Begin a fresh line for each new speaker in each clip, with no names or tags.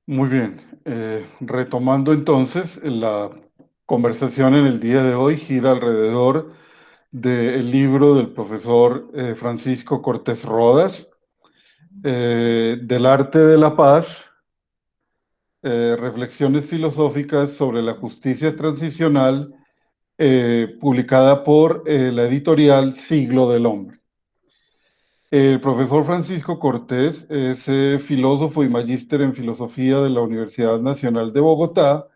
Muy bien. Retomando entonces, la conversación en el día de hoy gira alrededor del libro del profesor Francisco Cortés Rodas, Del arte de la paz, reflexiones filosóficas sobre la justicia transicional, publicada por la editorial Siglo del Hombre. El profesor Francisco Cortés es filósofo y magíster en filosofía de la Universidad Nacional de Bogotá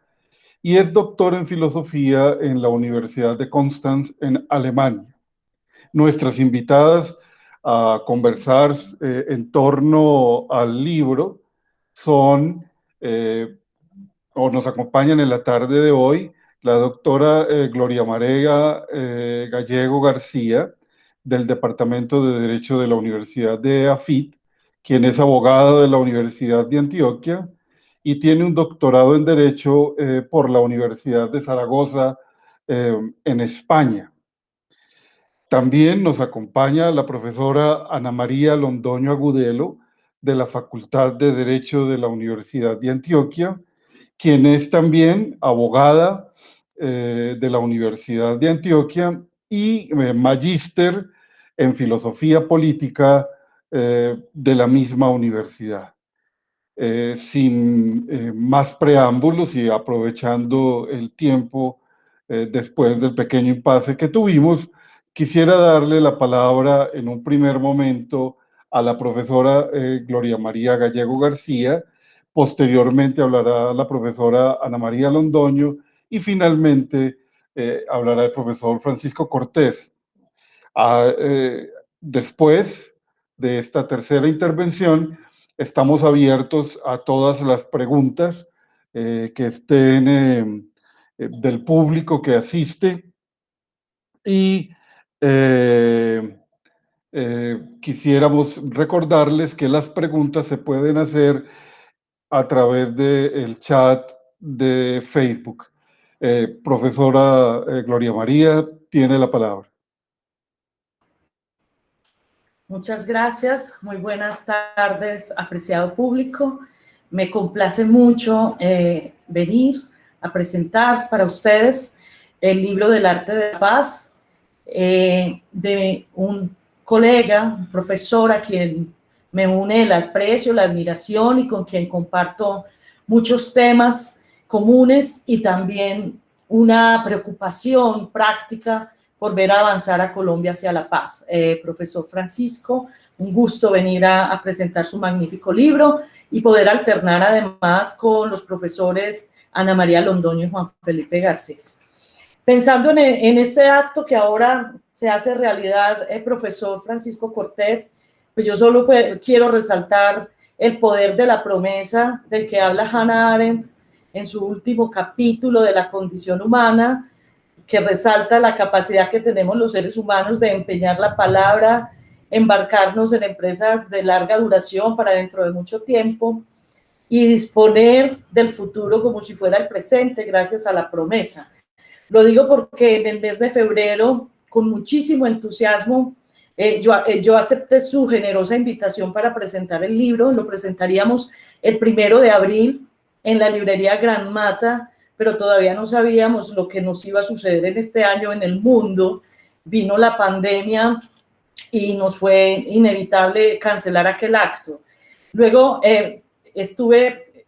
y es doctor en filosofía en la Universidad de Constanz en Alemania. Nuestras invitadas a conversar en torno al libro son, o nos acompañan en la tarde de hoy, la doctora Gloria María Gallego García, del Departamento de Derecho de la Universidad de AFIT, quien es abogada de la Universidad de Antioquia y tiene un doctorado en Derecho por la Universidad de Zaragoza en España. También nos acompaña la profesora Ana María Londoño Agudelo, de la Facultad de Derecho de la Universidad de Antioquia, quien es también abogada de la Universidad de Antioquia y magíster en filosofía política de la misma universidad. Sin más preámbulos y aprovechando el tiempo después del pequeño impasse que tuvimos, quisiera darle la palabra en un primer momento a la profesora Gloria María Gallego García, posteriormente hablará la profesora Ana María Londoño y finalmente hablará el profesor Francisco Cortés. Ah, después de esta tercera intervención, estamos abiertos a todas las preguntas que estén del público que asiste y eh, quisiéramos recordarles que las preguntas se pueden hacer a través del chat de Facebook. Profesora Gloria María, tiene la palabra.
Muchas gracias, muy buenas tardes, apreciado público. Me complace mucho venir a presentar para ustedes el libro del arte de la paz de un colega, un profesor a quien me une el aprecio, la admiración y con quien comparto muchos temas comunes y también una preocupación práctica por ver avanzar a Colombia hacia la paz. Profesor Francisco, un gusto venir a presentar su magnífico libro y poder alternar además con los profesores Ana María Londoño y Juan Felipe Garcés. Pensando en este acto que ahora se hace realidad, profesor Francisco Cortés, pues yo solo quiero resaltar el poder de la promesa del que habla Hannah Arendt en su último capítulo de la condición humana, que resalta la capacidad que tenemos los seres humanos de empeñar la palabra, embarcarnos en empresas de larga duración para dentro de mucho tiempo y disponer del futuro como si fuera el presente gracias a la promesa. Lo digo porque en el mes de febrero, con muchísimo entusiasmo, yo acepté su generosa invitación para presentar el libro. Lo presentaríamos el 1 de abril en la librería Gran Mata, pero todavía no sabíamos lo que nos iba a suceder en este año en el mundo. Vino la pandemia y nos fue inevitable cancelar aquel acto. Luego estuve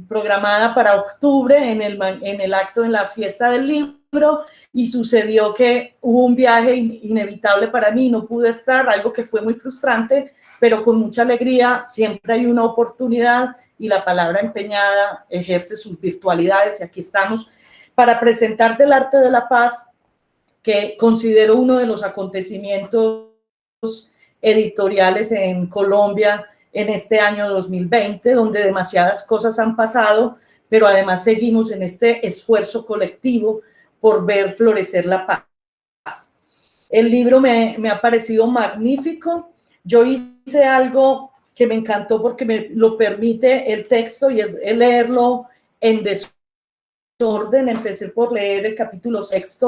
programada para octubre en el acto, en la fiesta del libro, y sucedió que hubo un viaje inevitable para mí, no pude estar, algo que fue muy frustrante, pero con mucha alegría. Siempre hay una oportunidad y la palabra empeñada ejerce sus virtualidades, y aquí estamos para presentarte el arte de la paz, que considero uno de los acontecimientos editoriales en Colombia en este año 2020, donde demasiadas cosas han pasado, pero además seguimos en este esfuerzo colectivo por ver florecer la paz. El libro me ha parecido magnífico. Yo hice algo que me encantó porque me lo permite el texto, y es leerlo en desorden. Empecé por leer el capítulo 6,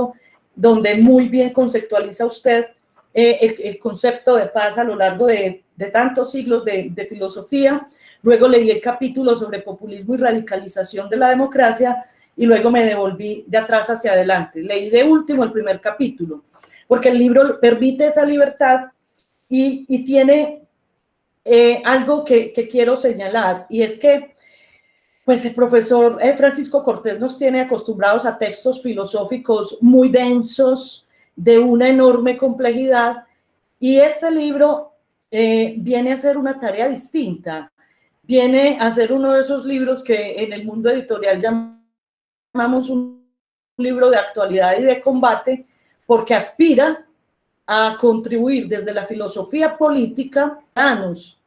donde muy bien conceptualiza usted el concepto de paz a lo largo de tantos siglos de filosofía. luego leí el capítulo sobre populismo y radicalización de la democracia, y luego me devolví de atrás hacia adelante. Leí de último el primer capítulo, porque el libro permite esa libertad y tiene algo que quiero señalar, y es que pues el profesor Francisco Cortés nos tiene acostumbrados a textos filosóficos muy densos, de una enorme complejidad, y este libro viene a ser una tarea distinta, viene a ser uno de esos libros que en el mundo editorial llamamos un libro de actualidad y de combate, porque aspira a contribuir desde la filosofía política,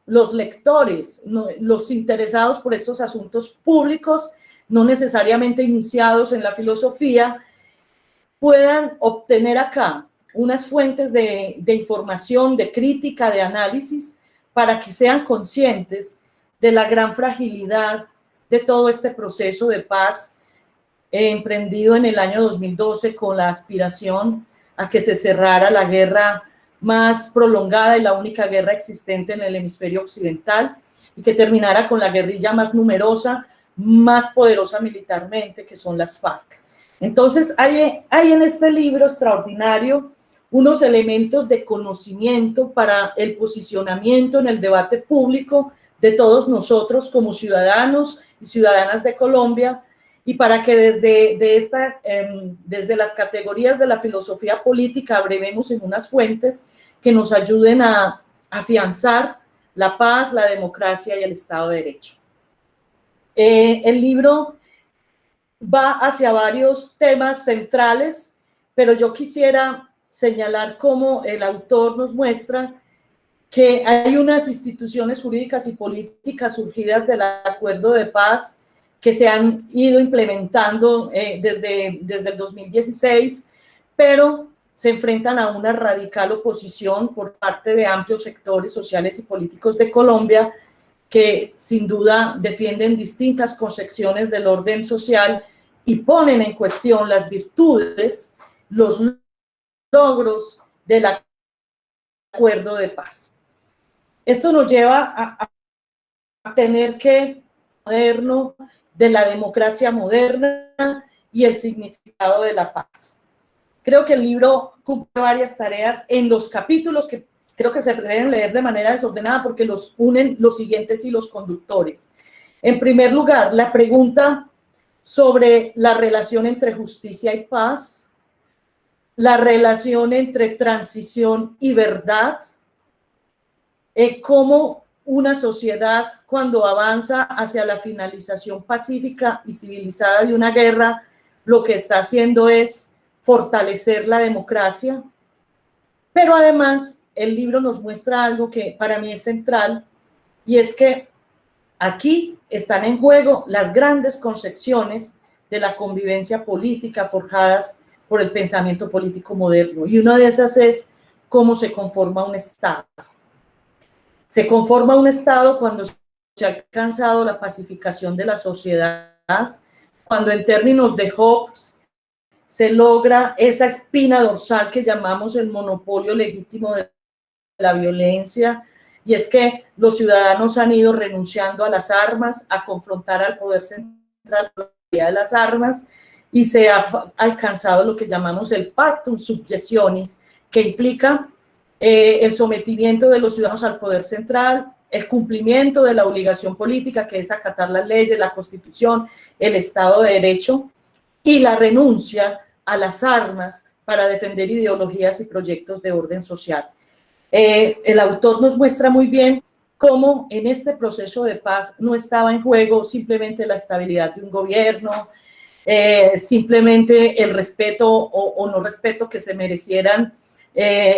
los lectores, los interesados por estos asuntos públicos, no necesariamente iniciados en la filosofía, puedan obtener acá unas fuentes de información, de crítica, de análisis, para que sean conscientes de la gran fragilidad de todo este proceso de paz emprendido en el año 2012 con la aspiración a que se cerrara la guerra más prolongada y la única guerra existente en el hemisferio occidental, y que terminara con la guerrilla más numerosa, más poderosa militarmente, que son las FARC. Entonces hay en este libro extraordinario unos elementos de conocimiento para el posicionamiento en el debate público de todos nosotros como ciudadanos y ciudadanas de Colombia, y para que desde las categorías de la filosofía política abrevemos en unas fuentes que nos ayuden a afianzar la paz, la democracia y el Estado de Derecho. El libro va hacia varios temas centrales, pero yo quisiera señalar cómo el autor nos muestra que hay unas instituciones jurídicas y políticas surgidas del acuerdo de paz que se han ido implementando desde el 2016, pero se enfrentan a una radical oposición por parte de amplios sectores sociales y políticos de Colombia, que sin duda defienden distintas concepciones del orden social y ponen en cuestión las virtudes, los logros del acuerdo de paz. Esto nos lleva a tener que moderno de la democracia moderna y el significado de la paz. Creo que el libro cumple varias tareas en los capítulos que creo que se deben leer de manera desordenada porque los unen los siguientes hilos conductores. En primer lugar, la pregunta sobre la relación entre justicia y paz, la relación entre transición y verdad, cómo una sociedad, cuando avanza hacia la finalización pacífica y civilizada de una guerra, lo que está haciendo es fortalecer la democracia. Pero además, el libro nos muestra algo que para mí es central, y es que aquí están en juego las grandes concepciones de la convivencia política forjadas por el pensamiento político moderno. Y una de esas es cómo se conforma un Estado. Se conforma un Estado cuando se ha alcanzado la pacificación de la sociedad, cuando en términos de Hobbes se logra esa espina dorsal que llamamos el monopolio legítimo de la violencia, y es que los ciudadanos han ido renunciando a las armas, a confrontar al poder central de las armas, y se ha alcanzado lo que llamamos el pactum subgestionis, que implica el sometimiento de los ciudadanos al poder central, el cumplimiento de la obligación política, que es acatar las leyes, la Constitución, el Estado de Derecho, y la renuncia a las armas para defender ideologías y proyectos de orden social. El autor nos muestra muy bien cómo en este proceso de paz no estaba en juego simplemente la estabilidad de un gobierno, simplemente el respeto o no respeto que se merecieran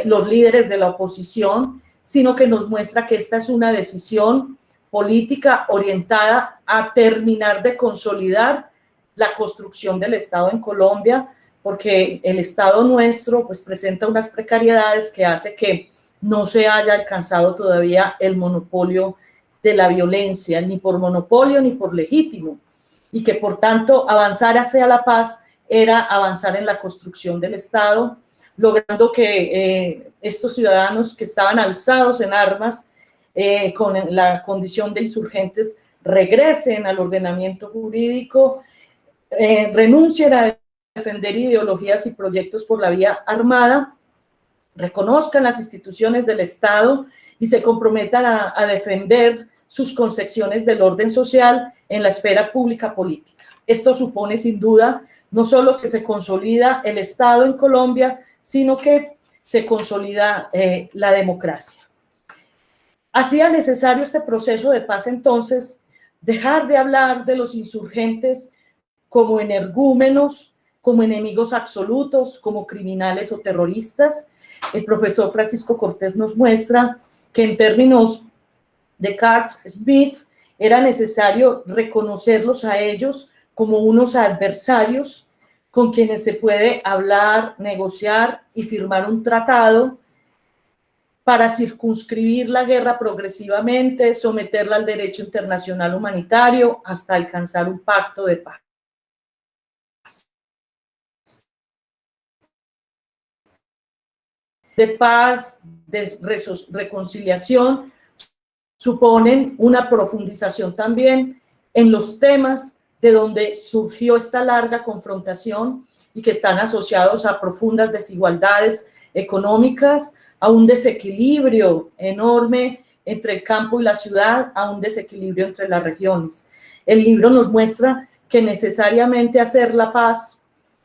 los líderes de la oposición, sino que nos muestra que esta es una decisión política orientada a terminar de consolidar la construcción del Estado en Colombia, porque el Estado nuestro pues presenta unas precariedades que hace que no se haya alcanzado todavía el monopolio de la violencia, ni por monopolio ni por legítimo, y que por tanto avanzar hacia la paz era avanzar en la construcción del Estado, logrando que estos ciudadanos que estaban alzados en armas con la condición de insurgentes regresen al ordenamiento jurídico, renuncien a defender ideologías y proyectos por la vía armada, reconozcan las instituciones del Estado y se comprometan a defender sus concepciones del orden social en la esfera pública política. Esto supone sin duda no solo que se consolida el Estado en Colombia, sino que se consolida la democracia. Hacía necesario este proceso de paz entonces dejar de hablar de los insurgentes como energúmenos, como enemigos absolutos, como criminales o terroristas. El profesor Francisco Cortés nos muestra que en términos de Carl Smith era necesario reconocerlos a ellos como unos adversarios con quienes se puede hablar, negociar y firmar un tratado para circunscribir la guerra progresivamente, someterla al derecho internacional humanitario hasta alcanzar un pacto de paz. De paz, de reconciliación, suponen una profundización también en los temas de donde surgió esta larga confrontación y que están asociados a profundas desigualdades económicas, a un desequilibrio enorme entre el campo y la ciudad, a un desequilibrio entre las regiones. El libro nos muestra que necesariamente hacer la paz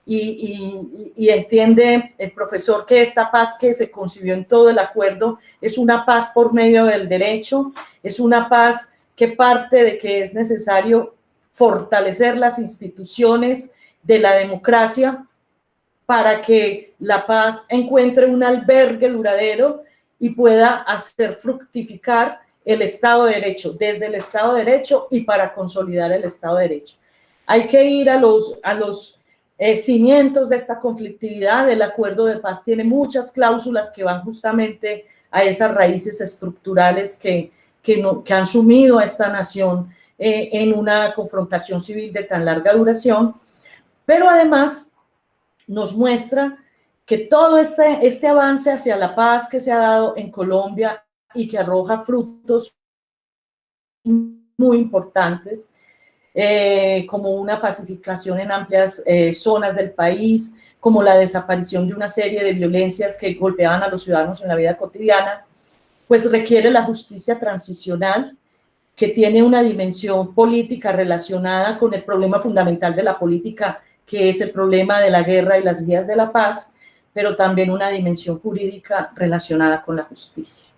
y entiende el profesor que esta paz que se concibió en todo el acuerdo es una paz por medio del derecho, es una paz que parte de que es necesario fortalecer las instituciones de la democracia para que la paz encuentre un albergue duradero y pueda hacer fructificar el Estado de Derecho, desde el Estado de Derecho y para consolidar el Estado de Derecho. Hay que ir a los cimientos de esta conflictividad. El acuerdo de paz tiene muchas cláusulas que van justamente a esas raíces estructurales que han sumido a esta nación en una confrontación civil de tan larga duración, pero además nos muestra que todo este avance hacia la paz que se ha dado en Colombia y que arroja frutos muy importantes, como una pacificación en amplias zonas del país, como la desaparición de una serie de violencias que golpeaban a los ciudadanos en la vida cotidiana, pues requiere la justicia transicional, que tiene una dimensión política relacionada con el problema fundamental de la política, que es el problema de la guerra y las vías de la paz, pero también una dimensión jurídica relacionada con la justicia.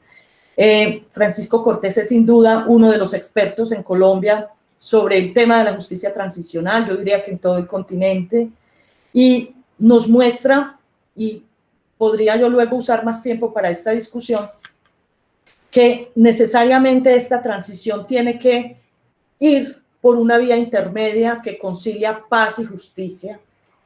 Francisco Cortés es sin duda uno de los expertos en Colombia sobre el tema de la justicia transicional, yo diría que en todo el continente, y nos muestra, y podría yo luego usar más tiempo para esta discusión, que necesariamente esta transición tiene que ir por una vía intermedia que concilia paz y justicia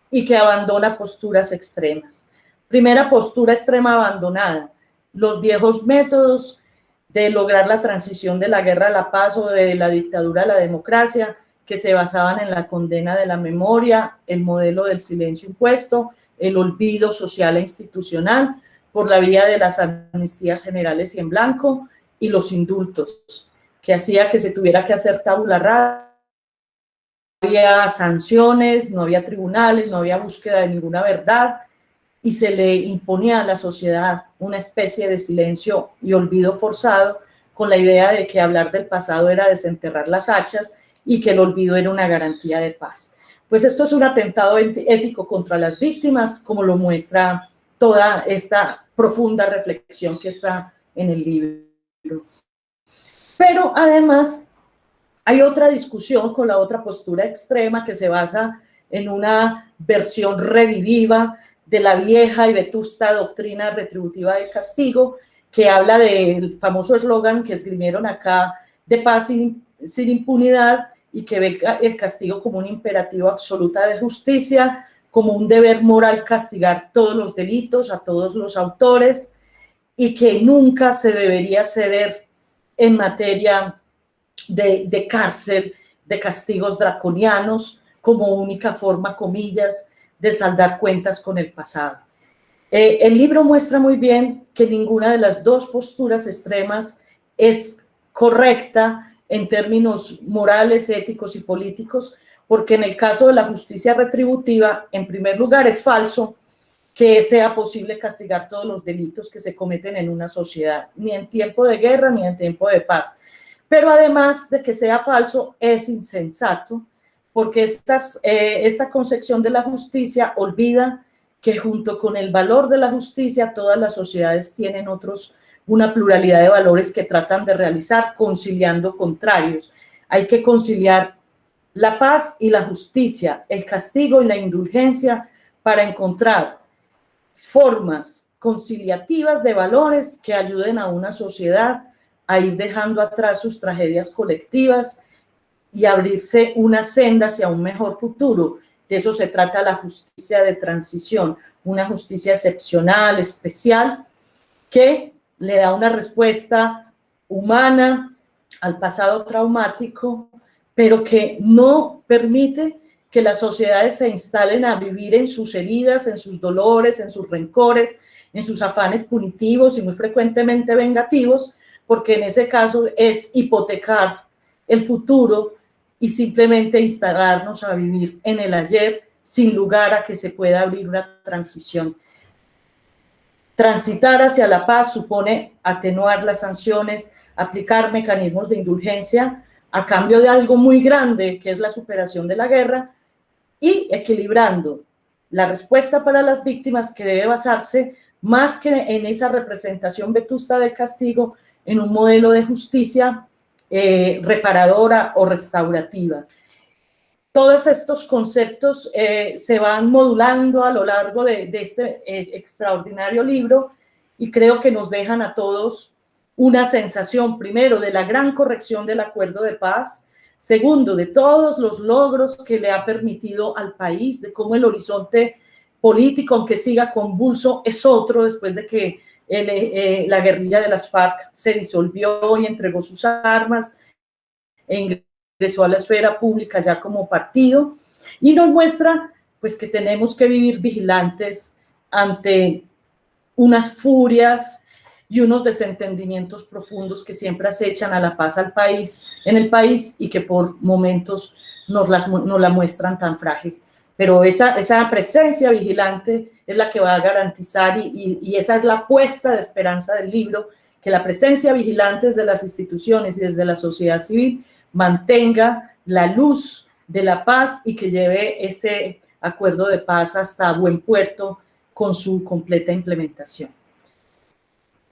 y que abandona posturas extremas. Primera postura extrema abandonada, los viejos métodos de lograr la transición de la guerra a la paz o de la dictadura a la democracia, que se basaban en la condena de la memoria, el modelo del silencio impuesto, el olvido social e institucional, por la vía de las amnistías generales y en blanco, y los indultos, que hacía que se tuviera que hacer tabula rasa. No había sanciones, no había tribunales, no había búsqueda de ninguna verdad, y se le imponía a la sociedad una especie de silencio y olvido forzado, con la idea de que hablar del pasado era desenterrar las hachas y que el olvido era una garantía de paz. Pues esto es un atentado ético contra las víctimas, como lo muestra toda esta profunda reflexión que está en el libro. Pero además hay otra discusión con la otra postura extrema que se basa en una versión rediviva de la vieja y vetusta doctrina retributiva de castigo, que habla del famoso eslogan que esgrimieron acá de paz sin impunidad, y que ve el castigo como un imperativo absoluta de justicia, como un deber moral castigar todos los delitos, a todos los autores, y que nunca se debería ceder en materia de cárcel, de castigos draconianos, como única forma, comillas, de saldar cuentas con el pasado. El libro muestra muy bien que ninguna de las dos posturas extremas es correcta en términos morales, éticos y políticos, porque en el caso de la justicia retributiva, en primer lugar, es falso que sea posible castigar todos los delitos que se cometen en una sociedad, ni en tiempo de guerra ni en tiempo de paz. Pero además de que sea falso, es insensato, porque esta concepción de la justicia olvida que junto con el valor de la justicia, todas las sociedades tienen una pluralidad de valores que tratan de realizar conciliando contrarios. Hay que conciliar la paz y la justicia, el castigo y la indulgencia para encontrar formas conciliativas de valores que ayuden a una sociedad a ir dejando atrás sus tragedias colectivas y abrirse una senda hacia un mejor futuro. De eso se trata la justicia de transición, una justicia excepcional, especial, que le da una respuesta humana al pasado traumático, pero que no permite que las sociedades se instalen a vivir en sus heridas, en sus dolores, en sus rencores, en sus afanes punitivos y muy frecuentemente vengativos, porque en ese caso es hipotecar el futuro y simplemente instalarnos a vivir en el ayer sin lugar a que se pueda abrir una transición. Transitar hacia la paz supone atenuar las sanciones, aplicar mecanismos de indulgencia a cambio de algo muy grande, que es la superación de la guerra, y equilibrando la respuesta para las víctimas, que debe basarse más que en esa representación vetusta del castigo, en un modelo de justicia reparadora o restaurativa. Todos estos conceptos se van modulando a lo largo de este extraordinario libro y creo que nos dejan a todos una sensación, primero, de la gran corrección del acuerdo de paz, segundo, de todos los logros que le ha permitido al país, de cómo el horizonte político, aunque siga convulso, es otro después de que la guerrilla de las FARC se disolvió y entregó sus armas e ingresó a la esfera pública ya como partido, y nos muestra pues que tenemos que vivir vigilantes ante unas furias y unos desentendimientos profundos que siempre acechan a la paz en el país y que por momentos nos la muestran tan frágil. Pero esa presencia vigilante es la que va a garantizar, y esa es la apuesta de esperanza del libro, que la presencia vigilante desde las instituciones y desde la sociedad civil mantenga la luz de la paz y que lleve este acuerdo de paz hasta buen puerto con su completa implementación.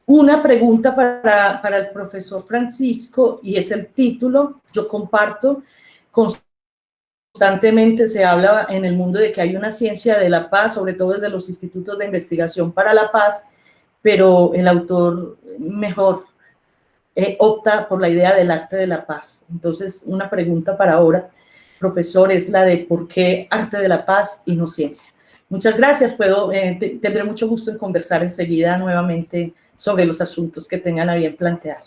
Una pregunta para el profesor Francisco, y es el título. Yo comparto, constantemente se habla en el mundo de que hay una ciencia de la paz, sobre todo desde los institutos de investigación para la paz, pero el autor mejor opta por la idea del arte de la paz. Entonces, una pregunta para ahora, profesor, es la de por qué arte de la paz y no ciencia. Muchas gracias, tendré mucho gusto en conversar enseguida nuevamente sobre los asuntos que tengan a bien plantear.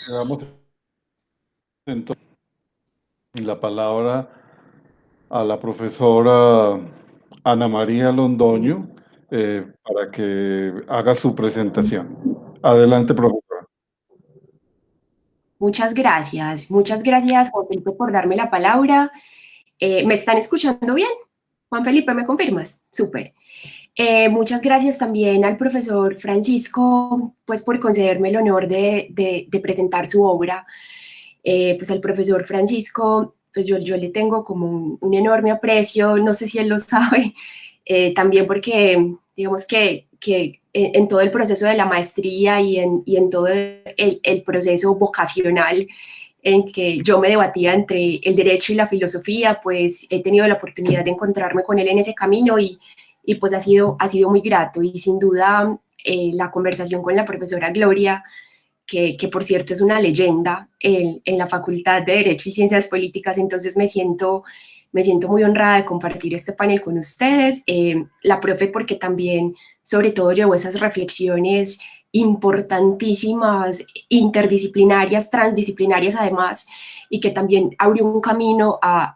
Damos entonces la palabra a la profesora Ana María Londoño para que haga su presentación. Adelante, profesora.
Muchas gracias, Juan Felipe, por darme la palabra. ¿Me están escuchando bien? Juan Felipe, ¿me confirmas? Súper. Muchas gracias también al profesor Francisco, pues, por concederme el honor de presentar su obra. Pues al profesor Francisco, pues yo le tengo como un enorme aprecio, no sé si él lo sabe, también porque, digamos que en todo el proceso de la maestría y en todo el proceso vocacional en que yo me debatía entre el derecho y la filosofía, pues he tenido la oportunidad de encontrarme con él en ese camino y pues ha sido muy grato. Y sin duda la conversación con la profesora Gloria, que por cierto es una leyenda en la Facultad de Derecho y Ciencias Políticas, entonces me siento muy honrada de compartir este panel con ustedes. La profe porque también, sobre todo, llevó esas reflexiones importantísimas, interdisciplinarias, transdisciplinarias además, y que también abrió un camino a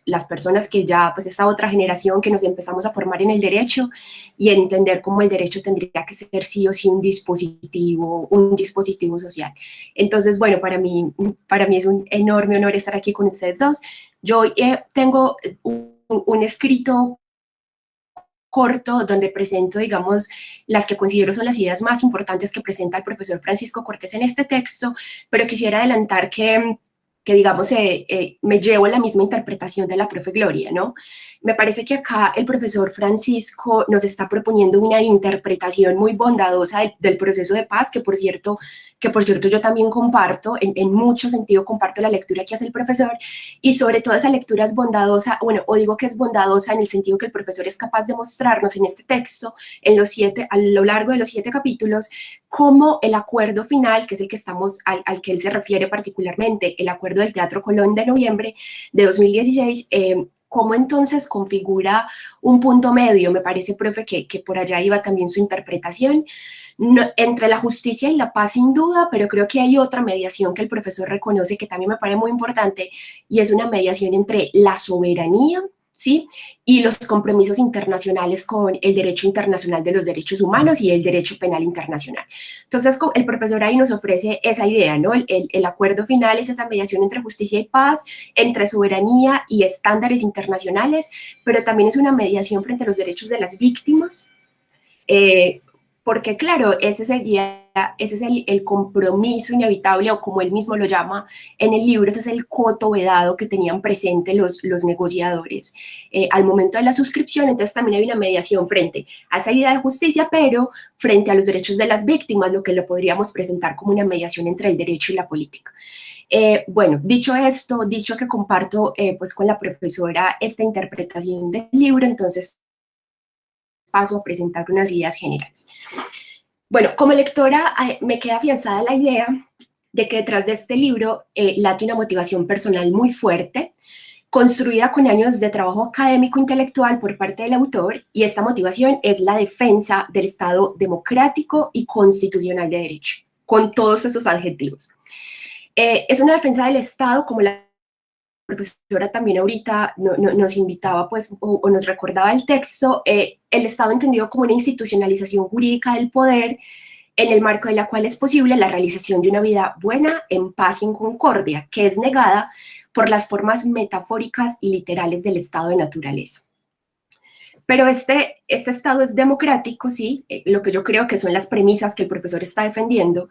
las personas que ya, pues esta otra generación que nos empezamos a formar en el derecho y entender cómo el derecho tendría que ser sí o sí un dispositivo social. Entonces, bueno, para mí es un enorme honor estar aquí con ustedes dos. Yo tengo un escrito corto donde presento, digamos, las que considero son las ideas más importantes que presenta el profesor Francisco Cortés en este texto, pero quisiera adelantar que digamos, me llevo la misma interpretación de la profe Gloria, ¿no? Me parece que acá el profesor Francisco nos está proponiendo una interpretación muy bondadosa del proceso de paz, que por cierto yo también comparto, en mucho sentido comparto la lectura que hace el profesor, y sobre todo esa lectura es bondadosa, bueno, o digo que es bondadosa en el sentido que el profesor es capaz de mostrarnos en este texto, a lo largo de los 7 capítulos, cómo el acuerdo final, que es el que al que él se refiere particularmente, el acuerdo del Teatro Colón de noviembre de 2016, cómo entonces configura un punto medio. Me parece, profe, que por allá iba también su interpretación, entre la justicia y la paz sin duda, pero creo que hay otra mediación que el profesor reconoce que también me parece muy importante, y es una mediación entre la soberanía, ¿sí?, y los compromisos internacionales con el derecho internacional de los derechos humanos y el derecho penal internacional. Entonces, el profesor ahí nos ofrece esa idea, ¿no? El acuerdo final es esa mediación entre justicia y paz, entre soberanía y estándares internacionales, pero también es una mediación frente a los derechos de las víctimas, porque claro, ese es el compromiso inevitable, o como él mismo lo llama en el libro, ese es el coto vedado que tenían presente los negociadores al momento de la suscripción. Entonces también hay una mediación frente a esa idea de justicia, pero frente a los derechos de las víctimas, lo que lo podríamos presentar como una mediación entre el derecho y la política. Bueno, dicho esto, dicho que comparto pues con la profesora esta interpretación del libro, entonces paso a presentar unas ideas generales. Bueno, como lectora me queda afianzada la idea de que detrás de este libro late una motivación personal muy fuerte, construida con años de trabajo académico intelectual por parte del autor, y esta motivación es la defensa del Estado democrático y constitucional de derecho, con todos esos adjetivos. Es una defensa del Estado, como la profesora también ahorita nos invitaba, pues, o nos recordaba el texto, el Estado entendido como una institucionalización jurídica del poder, en el marco de la cual es posible la realización de una vida buena, en paz y en concordia, que es negada por las formas metafóricas y literales del estado de naturaleza. Pero este estado es democrático, sí, lo que yo creo que son las premisas que el profesor está defendiendo,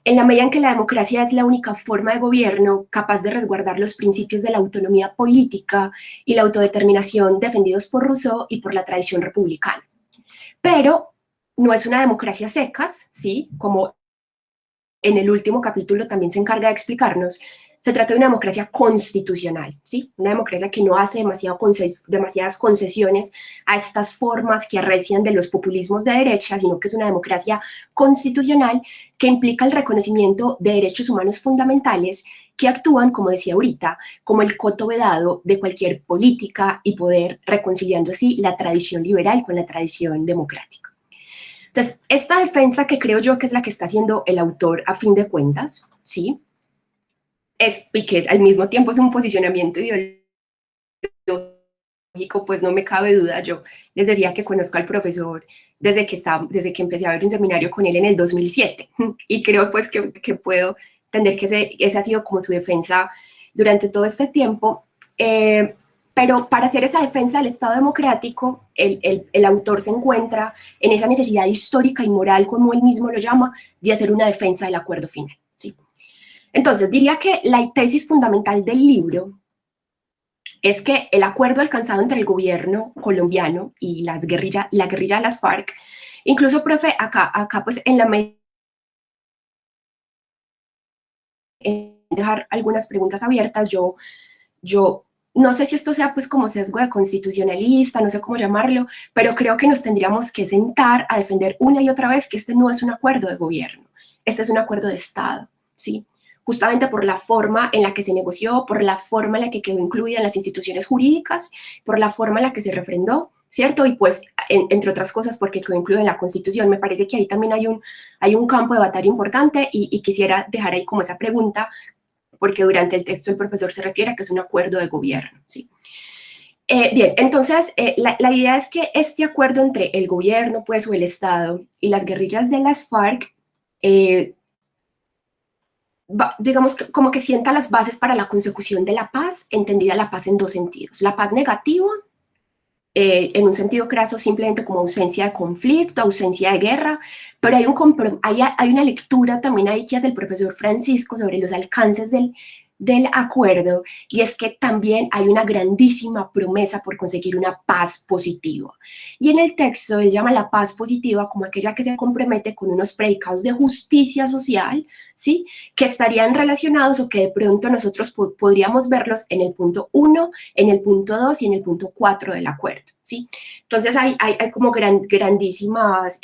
en la medida en que la democracia es la única forma de gobierno capaz de resguardar los principios de la autonomía política y la autodeterminación defendidos por Rousseau y por la tradición republicana. Pero no es una democracia secas, ¿sí?, como en el último capítulo también se encarga de explicarnos. Se trata de una democracia constitucional, ¿sí?, una democracia que no hace demasiadas concesiones a estas formas que arrecian de los populismos de derecha, sino que es una democracia constitucional que implica el reconocimiento de derechos humanos fundamentales que actúan, como decía ahorita, como el coto vedado de cualquier política y poder, reconciliando así la tradición liberal con la tradición democrática. Entonces, esta defensa, que creo yo que es la que está haciendo el autor a fin de cuentas, ¿sí?, y que al mismo tiempo es un posicionamiento ideológico, pues no me cabe duda. Yo les decía que conozco al profesor desde que empecé a ver un seminario con él en el 2007, y creo pues que puedo entender que esa ha sido como su defensa durante todo este tiempo. Pero para hacer esa defensa del Estado democrático, el autor se encuentra en esa necesidad histórica y moral, como él mismo lo llama, de hacer una defensa del acuerdo final, ¿sí? Entonces, diría que la tesis fundamental del libro es que el acuerdo alcanzado entre el gobierno colombiano y la guerrilla de las FARC, incluso, profe, acá pues en la medida dejar algunas preguntas abiertas, yo no sé si esto sea pues como sesgo de constitucionalista, no sé cómo llamarlo, pero creo que nos tendríamos que sentar a defender una y otra vez que este no es un acuerdo de gobierno, este es un acuerdo de Estado, ¿sí?, justamente por la forma en la que se negoció, por la forma en la que quedó incluida en las instituciones jurídicas, por la forma en la que se refrendó, ¿cierto? Y pues, entre otras cosas, porque quedó incluido en la Constitución. Me parece que ahí también hay un campo de batalla importante y quisiera dejar ahí como esa pregunta, porque durante el texto el profesor se refiere a que es un acuerdo de gobierno, ¿sí? Bien, entonces la idea es que este acuerdo entre el gobierno, pues, o el Estado y las guerrillas de las FARC, digamos, como que sienta las bases para la consecución de la paz, entendida la paz en dos sentidos. La paz negativa, en un sentido craso, simplemente como ausencia de conflicto, ausencia de guerra, pero hay una lectura también ahí que hace el profesor Francisco sobre los alcances del acuerdo, y es que también hay una grandísima promesa por conseguir una paz positiva. Y en el texto él llama la paz positiva como aquella que se compromete con unos predicados de justicia social, ¿sí? Que estarían relacionados o que de pronto nosotros podríamos verlos en el punto 1, en el punto 2 y en el punto 4 del acuerdo, ¿sí? Entonces hay como grandísimas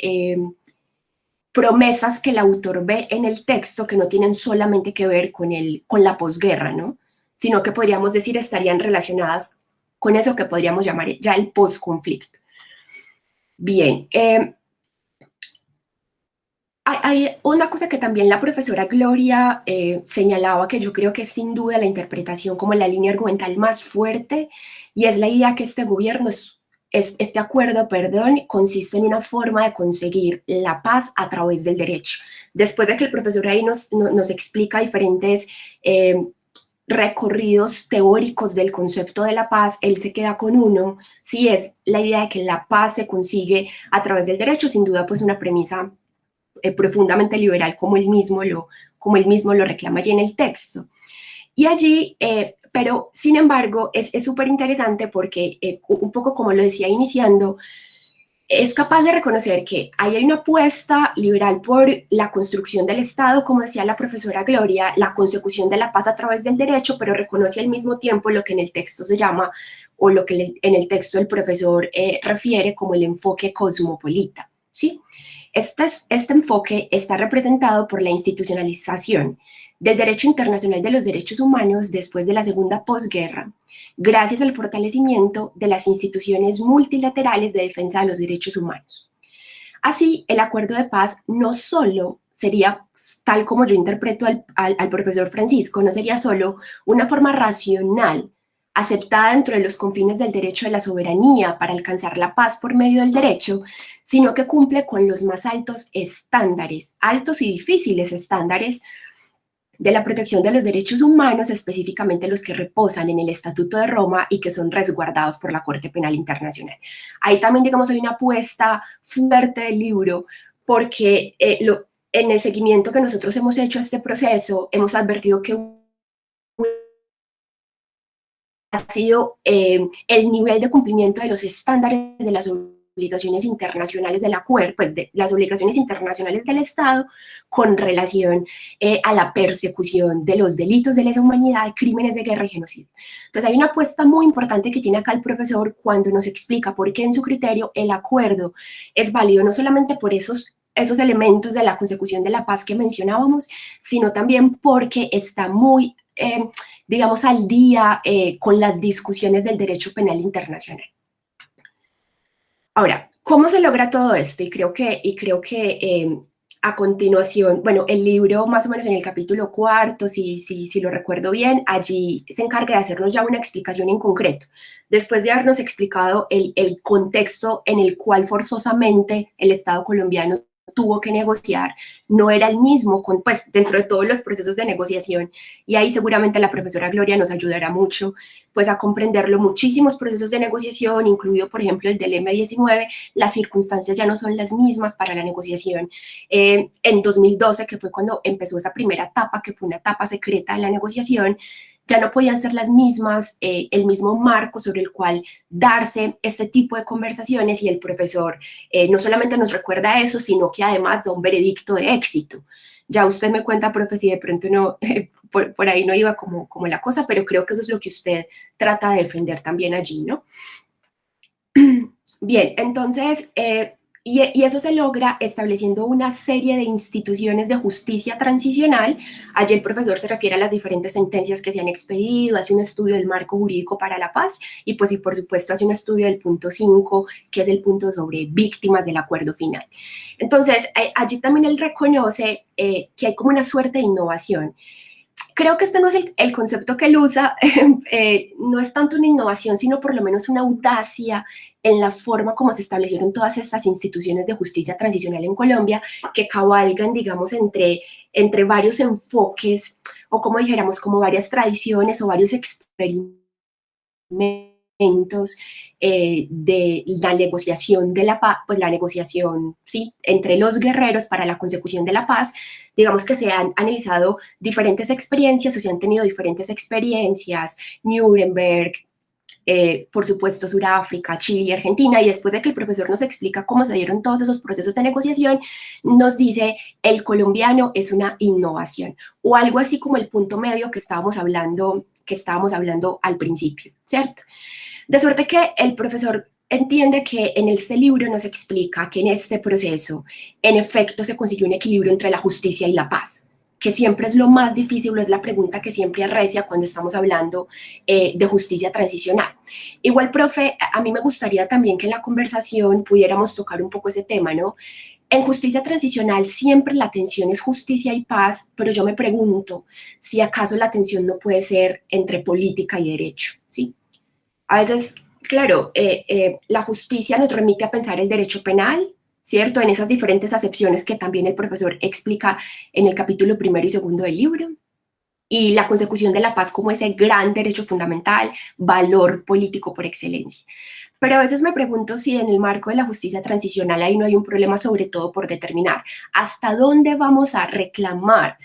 promesas que el autor ve en el texto que no tienen solamente que ver con la posguerra, ¿no? Sino que podríamos decir estarían relacionadas con eso que podríamos llamar ya el posconflicto. Bien, hay una cosa que también la profesora Gloria señalaba, que yo creo que es sin duda la interpretación como la línea argumental más fuerte, y es la idea que este gobierno este acuerdo, consiste en una forma de conseguir la paz a través del derecho. Después de que el profesor ahí nos explica diferentes recorridos teóricos del concepto de la paz, él se queda con uno, sí, es la idea de que la paz se consigue a través del derecho, sin duda pues una premisa profundamente liberal, como él mismo lo reclama allí en el texto. Y allí, pero sin embargo, es súper interesante porque, un poco como lo decía iniciando, es capaz de reconocer que ahí hay una apuesta liberal por la construcción del Estado, como decía la profesora Gloria, la consecución de la paz a través del derecho, pero reconoce al mismo tiempo lo que en el texto se llama, o lo que en el texto el profesor refiere como el enfoque cosmopolita, ¿sí? Este enfoque está representado por la institucionalización del derecho internacional de los derechos humanos después de la segunda posguerra, gracias al fortalecimiento de las instituciones multilaterales de defensa de los derechos humanos. Así, el acuerdo de paz no solo sería, tal como yo interpreto al profesor Francisco, no sería solo una forma racional aceptada dentro de los confines del derecho de la soberanía para alcanzar la paz por medio del derecho, sino que cumple con los más altos estándares, altos y difíciles estándares de la protección de los derechos humanos, específicamente los que reposan en el Estatuto de Roma y que son resguardados por la Corte Penal Internacional. Ahí también, digamos, hay una apuesta fuerte del libro, porque en el seguimiento que nosotros hemos hecho a este proceso, hemos advertido que ha sido el nivel de cumplimiento de los estándares de las obligaciones internacionales del acuerdo, pues de las obligaciones internacionales del Estado con relación a la persecución de los delitos de lesa humanidad, crímenes de guerra y genocidio. Entonces hay una apuesta muy importante que tiene acá el profesor cuando nos explica por qué en su criterio el acuerdo es válido no solamente por esos elementos de la consecución de la paz que mencionábamos, sino también porque está muy digamos, al día con las discusiones del derecho penal internacional. Ahora, ¿cómo se logra todo esto? Y creo que a continuación, bueno, el libro más o menos en el capítulo 4, si lo recuerdo bien, allí se encarga de hacernos ya una explicación en concreto. Después de habernos explicado el contexto en el cual forzosamente el Estado colombiano tuvo que negociar, no era el mismo, pues dentro de todos los procesos de negociación, y ahí seguramente la profesora Gloria nos ayudará mucho, pues a comprenderlo, muchísimos procesos de negociación, incluido por ejemplo el del M-19, las circunstancias ya no son las mismas para la negociación. En 2012, que fue cuando empezó esa primera etapa, que fue una etapa secreta de la negociación, ya no podían ser las mismas, el mismo marco sobre el cual darse este tipo de conversaciones, y el profesor no solamente nos recuerda eso, sino que además da un veredicto de éxito. Ya usted me cuenta, profe, si de pronto no, por ahí no iba como la cosa, pero creo que eso es lo que usted trata de defender también allí, ¿no? Bien, entonces, Y eso se logra estableciendo una serie de instituciones de justicia transicional. Allí el profesor se refiere a las diferentes sentencias que se han expedido, hace un estudio del marco jurídico para la paz y pues y por supuesto hace un estudio del punto 5, que es el punto sobre víctimas del acuerdo final. Entonces, allí también él reconoce que hay como una suerte de innovación. Creo que este no es el concepto que él usa, no es tanto una innovación, sino por lo menos una audacia en la forma como se establecieron todas estas instituciones de justicia transicional en Colombia, que cabalgan, digamos, entre varios enfoques, o como dijéramos, como varias tradiciones o varios experimentos de la negociación de la paz, pues la negociación, sí, entre los guerreros para la consecución de la paz. Digamos que se han analizado diferentes experiencias o se han tenido diferentes experiencias, Nuremberg, por supuesto Sudáfrica, Chile, Argentina, y después de que el profesor nos explica cómo se dieron todos esos procesos de negociación, nos dice el colombiano es una innovación, o algo así como el punto medio que estábamos hablando al principio, ¿cierto? De suerte que el profesor entiende que en este libro nos explica que en este proceso, en efecto, se consiguió un equilibrio entre la justicia y la paz, que siempre es lo más difícil, es la pregunta que siempre arrecia cuando estamos hablando de justicia transicional. Igual, profe, a mí me gustaría también que en la conversación pudiéramos tocar un poco ese tema, ¿no? En justicia transicional siempre la tensión es justicia y paz, pero yo me pregunto si acaso la tensión no puede ser entre política y derecho, ¿sí? A veces, claro, la justicia nos remite a pensar el derecho penal, ¿cierto? En esas diferentes acepciones que también el profesor explica en el capítulo 1 y 2 del libro. Y la consecución de la paz como ese gran derecho fundamental, valor político por excelencia. Pero a veces me pregunto si en el marco de la justicia transicional ahí no hay un problema sobre todo por determinar hasta dónde vamos a reclamar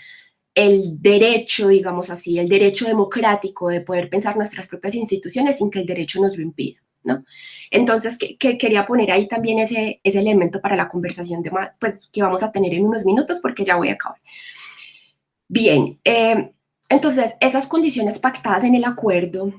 el derecho, digamos así, el derecho democrático de poder pensar nuestras propias instituciones sin que el derecho nos lo impida, ¿no? Entonces, que quería poner ahí también ese elemento para la conversación pues, que vamos a tener en unos minutos porque ya voy a acabar. Bien, entonces, esas condiciones pactadas en el acuerdo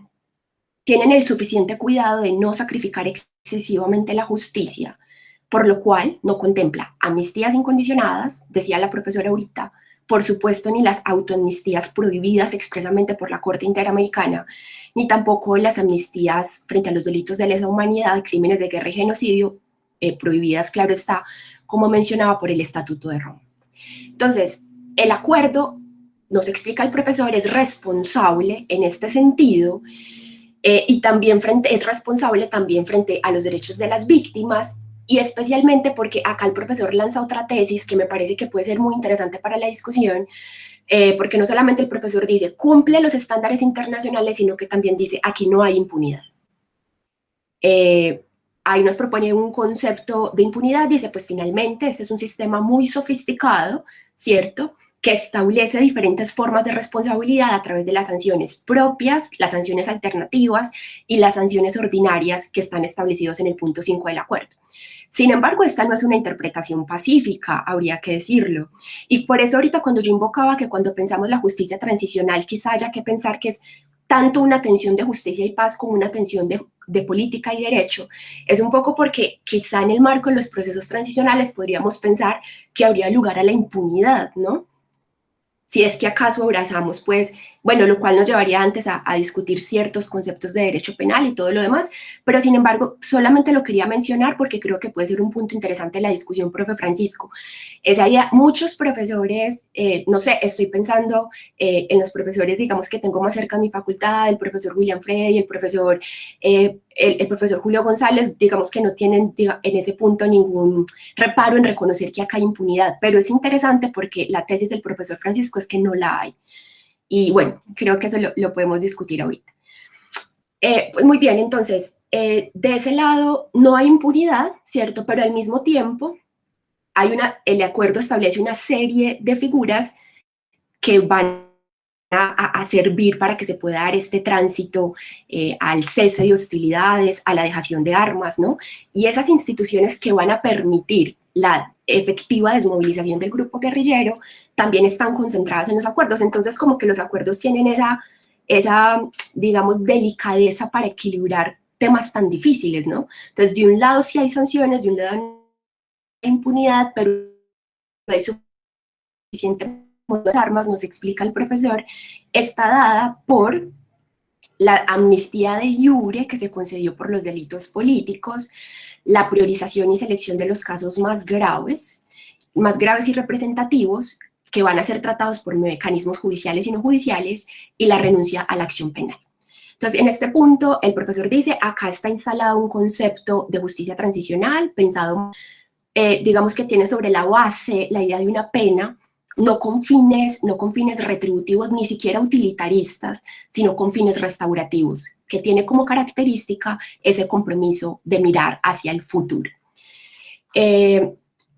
tienen el suficiente cuidado de no sacrificar excesivamente la justicia, por lo cual no contempla amnistías incondicionadas, decía la profesora ahorita, por supuesto ni las autoamnistías prohibidas expresamente por la Corte Interamericana, ni tampoco las amnistías frente a los delitos de lesa humanidad, crímenes de guerra y genocidio, prohibidas, claro está, como mencionaba, por el Estatuto de Roma. Entonces, el acuerdo, nos explica el profesor, es responsable en este sentido, y también es responsable también frente a los derechos de las víctimas, y especialmente porque acá el profesor lanza otra tesis que me parece que puede ser muy interesante para la discusión, porque no solamente el profesor dice cumple los estándares internacionales, sino que también dice aquí no hay impunidad. Ahí nos propone un concepto de impunidad, dice pues finalmente este es un sistema muy sofisticado, ¿cierto?, que establece diferentes formas de responsabilidad a través de las sanciones propias, las sanciones alternativas y las sanciones ordinarias que están establecidos en el punto 5 del acuerdo. Sin embargo, esta no es una interpretación pacífica, habría que decirlo. Y por eso ahorita cuando yo invocaba que cuando pensamos la justicia transicional, quizá haya que pensar que es tanto una tensión de justicia y paz como una tensión de política y derecho, es un poco porque quizá en el marco de los procesos transicionales podríamos pensar que habría lugar a la impunidad, ¿no? Si es que acaso abrazamos, pues, bueno, lo cual nos llevaría antes a discutir ciertos conceptos de derecho penal y todo lo demás, pero sin embargo, solamente lo quería mencionar porque creo que puede ser un punto interesante de la discusión, profe Francisco. Es ahí muchos profesores, no sé, estoy pensando en los profesores, digamos, que tengo más cerca en mi facultad, el profesor William Frey, el profesor Julio González, digamos que no tienen en ese punto ningún reparo en reconocer que acá hay impunidad, pero es interesante porque la tesis del profesor Francisco es que no la hay. Y bueno, creo que eso lo podemos discutir ahorita. Pues muy bien, entonces, de ese lado no hay impunidad, ¿cierto? Pero al mismo tiempo, el acuerdo establece una serie de figuras que van a servir para que se pueda dar este tránsito al cese de hostilidades, a la dejación de armas, ¿no? Y esas instituciones que van a permitir la efectiva desmovilización del grupo guerrillero también están concentradas en los acuerdos. Entonces, como que los acuerdos tienen esa, digamos, delicadeza para equilibrar temas tan difíciles, ¿no? Entonces, de un lado sí hay sanciones, de un lado impunidad, pero no hay suficiente armas, nos explica el profesor, está dada por la amnistía de iure que se concedió por los delitos políticos, la priorización y selección de los casos más graves y representativos que van a ser tratados por mecanismos judiciales y no judiciales, y la renuncia a la acción penal. Entonces, en este punto, el profesor dice, acá está instalado un concepto de justicia transicional, pensado, digamos que tiene sobre la base la idea de una pena, no con fines retributivos, ni siquiera utilitaristas, sino con fines restaurativos, que tiene como característica ese compromiso de mirar hacia el futuro.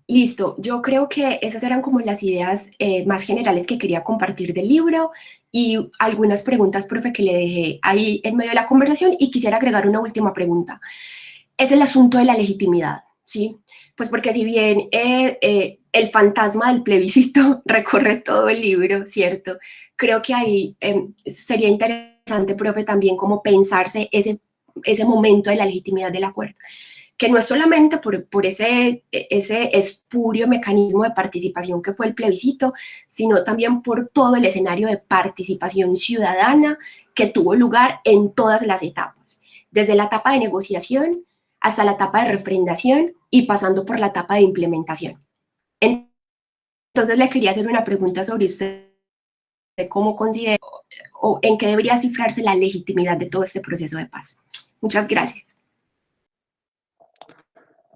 Listo, yo creo que esas eran como las ideas más generales que quería compartir del libro, y algunas preguntas, profe, que le dejé ahí en medio de la conversación, y quisiera agregar una última pregunta. Es el asunto de la legitimidad, ¿sí? Pues porque si bien el fantasma del plebiscito recorre todo el libro, ¿cierto? Creo que ahí sería interesante, profe, también como pensarse ese momento de la legitimidad del acuerdo, que no es solamente por ese espurio mecanismo de participación que fue el plebiscito, sino también por todo el escenario de participación ciudadana que tuvo lugar en todas las etapas, desde la etapa de negociación hasta la etapa de refrendación y pasando por la etapa de implementación. Entonces le quería hacer una pregunta sobre usted, de cómo considera o en qué debería cifrarse la legitimidad de todo este proceso de paz. Muchas gracias.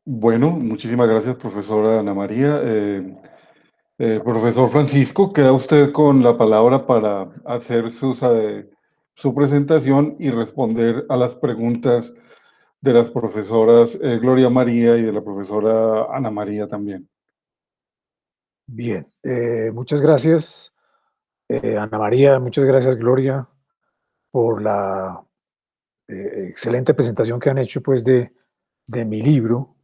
Bueno, muchísimas gracias, profesora Ana María. Profesor Francisco, queda usted con la palabra para hacer su presentación y responder a las preguntas de las profesoras Gloria María y de la profesora Ana María también.
Bien, muchas gracias, Ana María, muchas gracias, Gloria, por la excelente presentación que han hecho, pues, de mi libro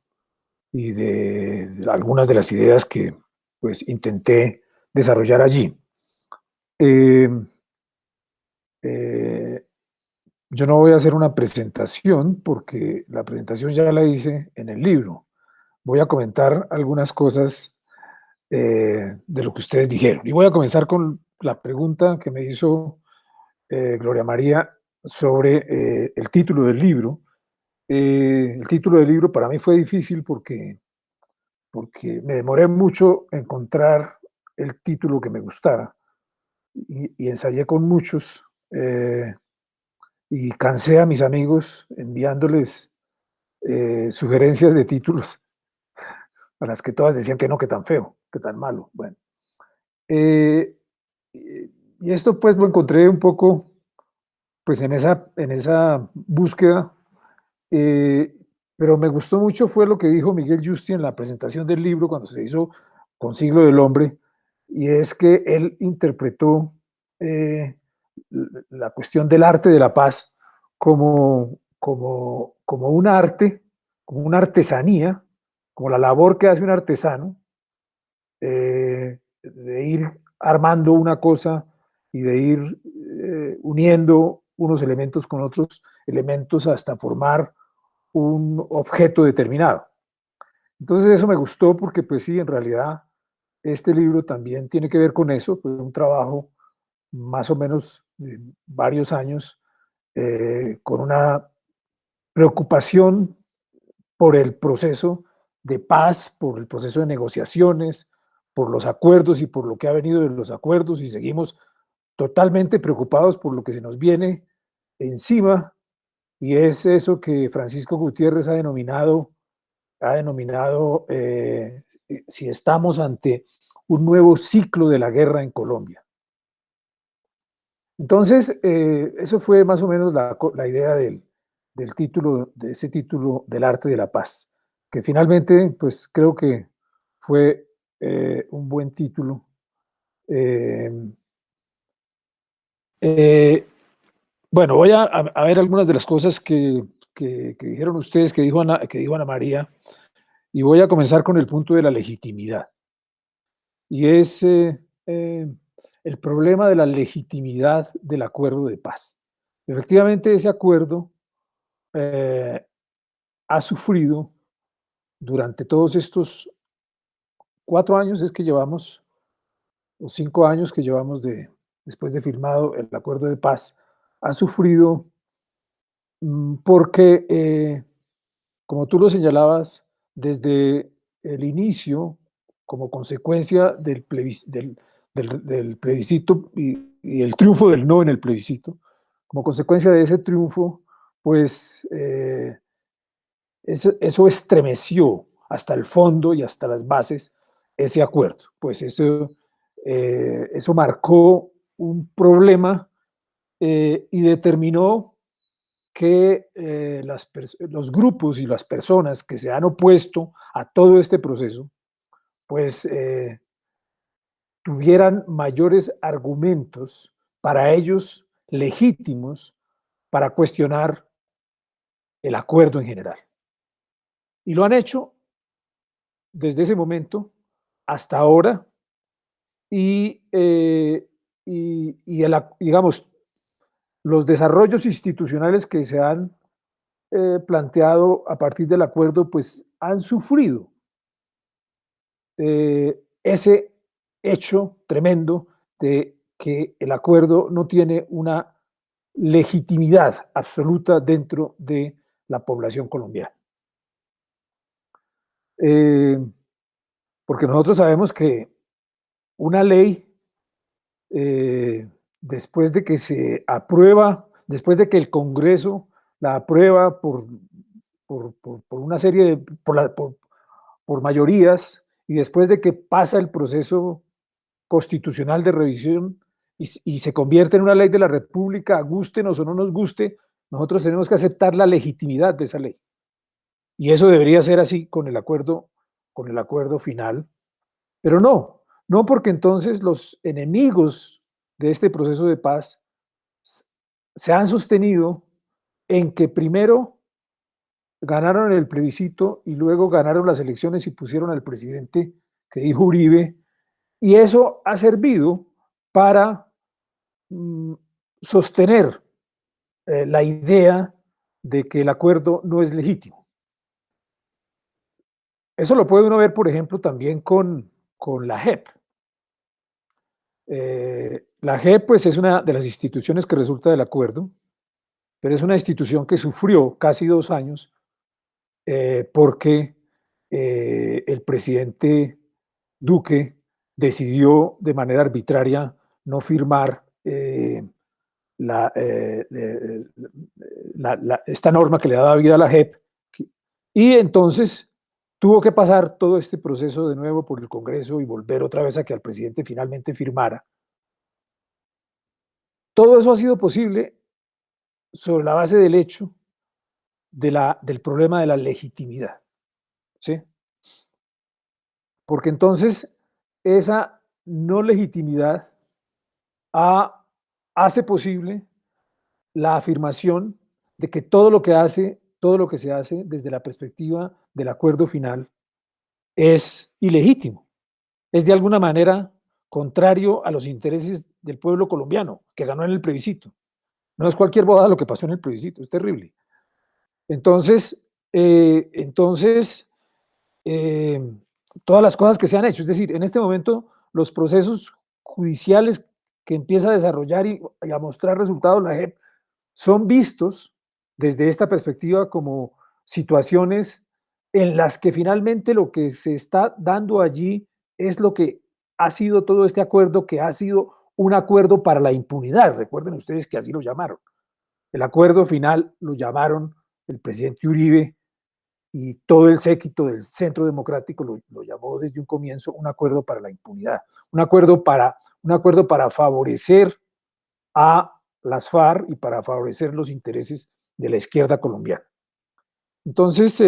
y de algunas de las ideas que, pues, intenté desarrollar allí. Yo no voy a hacer una presentación porque la presentación ya la hice en el libro. Voy a comentar algunas cosas de lo que ustedes dijeron. Y voy a comenzar con la pregunta que me hizo Gloria María sobre el título del libro. El título del libro para mí fue difícil porque me demoré mucho en encontrar el título que me gustara y ensayé con muchos y cansé a mis amigos enviándoles sugerencias de títulos a las que todas decían que no, que tan feo, que tan malo. Bueno, y esto pues lo encontré un poco pues en esa búsqueda, pero me gustó mucho fue lo que dijo Miguel Justi en la presentación del libro cuando se hizo con Siglo del Hombre, y es que él interpretó la cuestión del arte de la paz como un arte, como una artesanía, como la labor que hace un artesano, de ir armando una cosa y de ir uniendo unos elementos con otros elementos hasta formar un objeto determinado. Entonces eso me gustó porque pues sí, en realidad este libro también tiene que ver con eso, pues un trabajo más o menos de varios años con una preocupación por el proceso de paz, por el proceso de negociaciones, por los acuerdos y por lo que ha venido de los acuerdos, y seguimos totalmente preocupados por lo que se nos viene encima, y es eso que Francisco Gutiérrez ha denominado si estamos ante un nuevo ciclo de la guerra en Colombia. Entonces, eso fue más o menos la idea del título, de ese título del arte de la paz, que finalmente, pues creo que fue un buen título. Bueno, voy a ver algunas de las cosas que dijeron ustedes, que dijo Ana María, y voy a comenzar con el punto de la legitimidad. Y es el problema de la legitimidad del acuerdo de paz. Efectivamente, ese acuerdo ha sufrido durante todos estos 4 años es que llevamos, o 5 años que llevamos después de firmado el acuerdo de paz, ha sufrido porque, como tú lo señalabas, desde el inicio, como consecuencia del plebiscito y el triunfo del no en el plebiscito, como consecuencia de ese triunfo, pues eso estremeció hasta el fondo y hasta las bases ese acuerdo. Pues eso marcó un problema y determinó que los grupos y las personas que se han opuesto a todo este proceso, pues tuvieran mayores argumentos para ellos legítimos para cuestionar el acuerdo en general. Y lo han hecho desde ese momento hasta ahora digamos, los desarrollos institucionales que se han planteado a partir del acuerdo, pues han sufrido ese hecho tremendo de que el acuerdo no tiene una legitimidad absoluta dentro de la población colombiana. Porque nosotros sabemos que una ley, después de que se aprueba, después de que el Congreso la aprueba por una serie de, por mayorías, y después de que pasa el proceso constitucional de revisión y se convierte en una ley de la República, gústenos o no nos guste, nosotros tenemos que aceptar la legitimidad de esa ley. Y eso debería ser así con el acuerdo final, pero no porque entonces los enemigos de este proceso de paz se han sostenido en que primero ganaron el plebiscito y luego ganaron las elecciones y pusieron al presidente que dijo Uribe, y eso ha servido para sostener la idea de que el acuerdo no es legítimo. Eso lo puede uno ver, por ejemplo, también con la JEP. La JEP, pues, es una de las instituciones que resulta del acuerdo, pero es una institución que sufrió casi 2 años porque el presidente Duque decidió de manera arbitraria no firmar esta norma que le daba vida a la JEP, y entonces tuvo que pasar todo este proceso de nuevo por el Congreso y volver otra vez a que el presidente finalmente firmara. Todo eso ha sido posible sobre la base del hecho del problema de la legitimidad, ¿sí? Porque entonces esa no legitimidad hace posible la afirmación de que todo lo que se hace desde la perspectiva del acuerdo final es ilegítimo, es de alguna manera contrario a los intereses del pueblo colombiano que ganó en el plebiscito. No es cualquier bobada lo que pasó en el plebiscito, es terrible. Entonces, todas las cosas que se han hecho, es decir, en este momento los procesos judiciales que empieza a desarrollar y a mostrar resultados la JEP son vistos desde esta perspectiva como situaciones en las que finalmente lo que se está dando allí es lo que ha sido todo este acuerdo, que ha sido un acuerdo para la impunidad. Recuerden ustedes que así lo llamaron. El acuerdo final lo llamaron el presidente Uribe y todo el séquito del Centro Democrático lo llamó desde un comienzo un acuerdo para la impunidad, un acuerdo para favorecer a las FARC y para favorecer los intereses de la izquierda colombiana. Entonces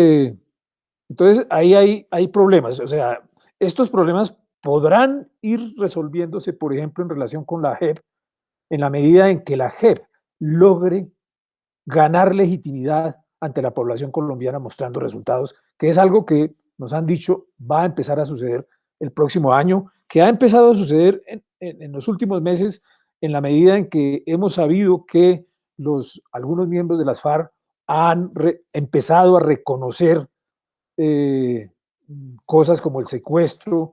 ahí hay problemas. O sea, estos problemas podrán ir resolviéndose, por ejemplo, en relación con la JEP, en la medida en que la JEP logre ganar legitimidad ante la población colombiana mostrando resultados, que es algo que nos han dicho va a empezar a suceder el próximo año, que ha empezado a suceder en los últimos meses, en la medida en que hemos sabido que algunos miembros de las FARC han empezado a reconocer cosas como el secuestro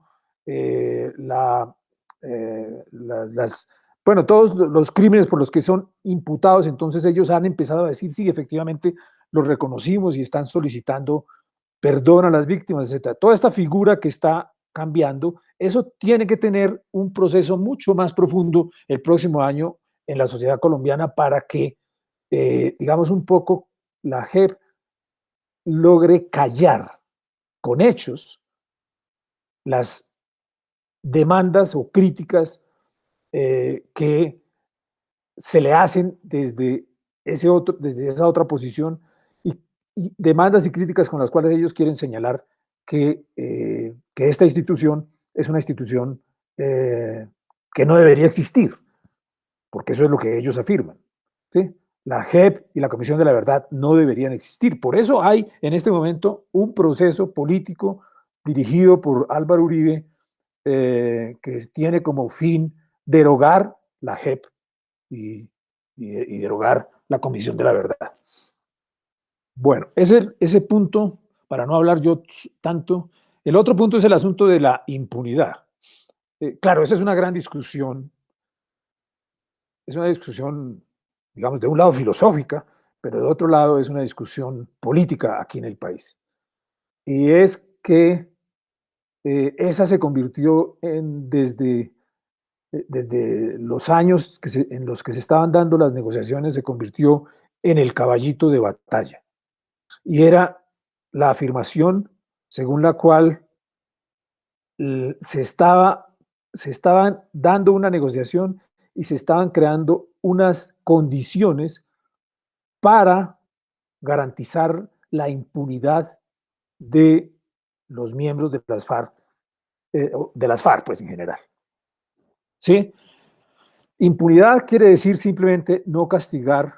bueno, todos los crímenes por los que son imputados, entonces ellos han empezado a decir, sí, efectivamente los reconocimos y están solicitando perdón a las víctimas, etc. Toda esta figura que está cambiando, eso tiene que tener un proceso mucho más profundo el próximo año en la sociedad colombiana para que, digamos, un poco la JEP logre callar con hechos las demandas o críticas que se le hacen desde desde esa otra posición y demandas y críticas con las cuales ellos quieren señalar que esta institución es una institución que no debería existir, porque eso es lo que ellos afirman, ¿sí? La JEP y la Comisión de la Verdad no deberían existir. Por eso hay en este momento un proceso político dirigido por Álvaro Uribe que tiene como fin derogar la JEP y derogar la Comisión de la Verdad. Bueno, ese punto, para no hablar yo tanto, el otro punto es el asunto de la impunidad. Claro, esa es una gran discusión, es una discusión, digamos, de un lado filosófica, pero de otro lado es una discusión política aquí en el país. Y es que esa se convirtió desde los años en los que se estaban dando las negociaciones, se convirtió en el caballito de batalla. Y era la afirmación según la cual se estaban dando una negociación y se estaban creando unas condiciones para garantizar la impunidad de los miembros de las FARC, pues en general. ¿Sí? Impunidad quiere decir simplemente no castigar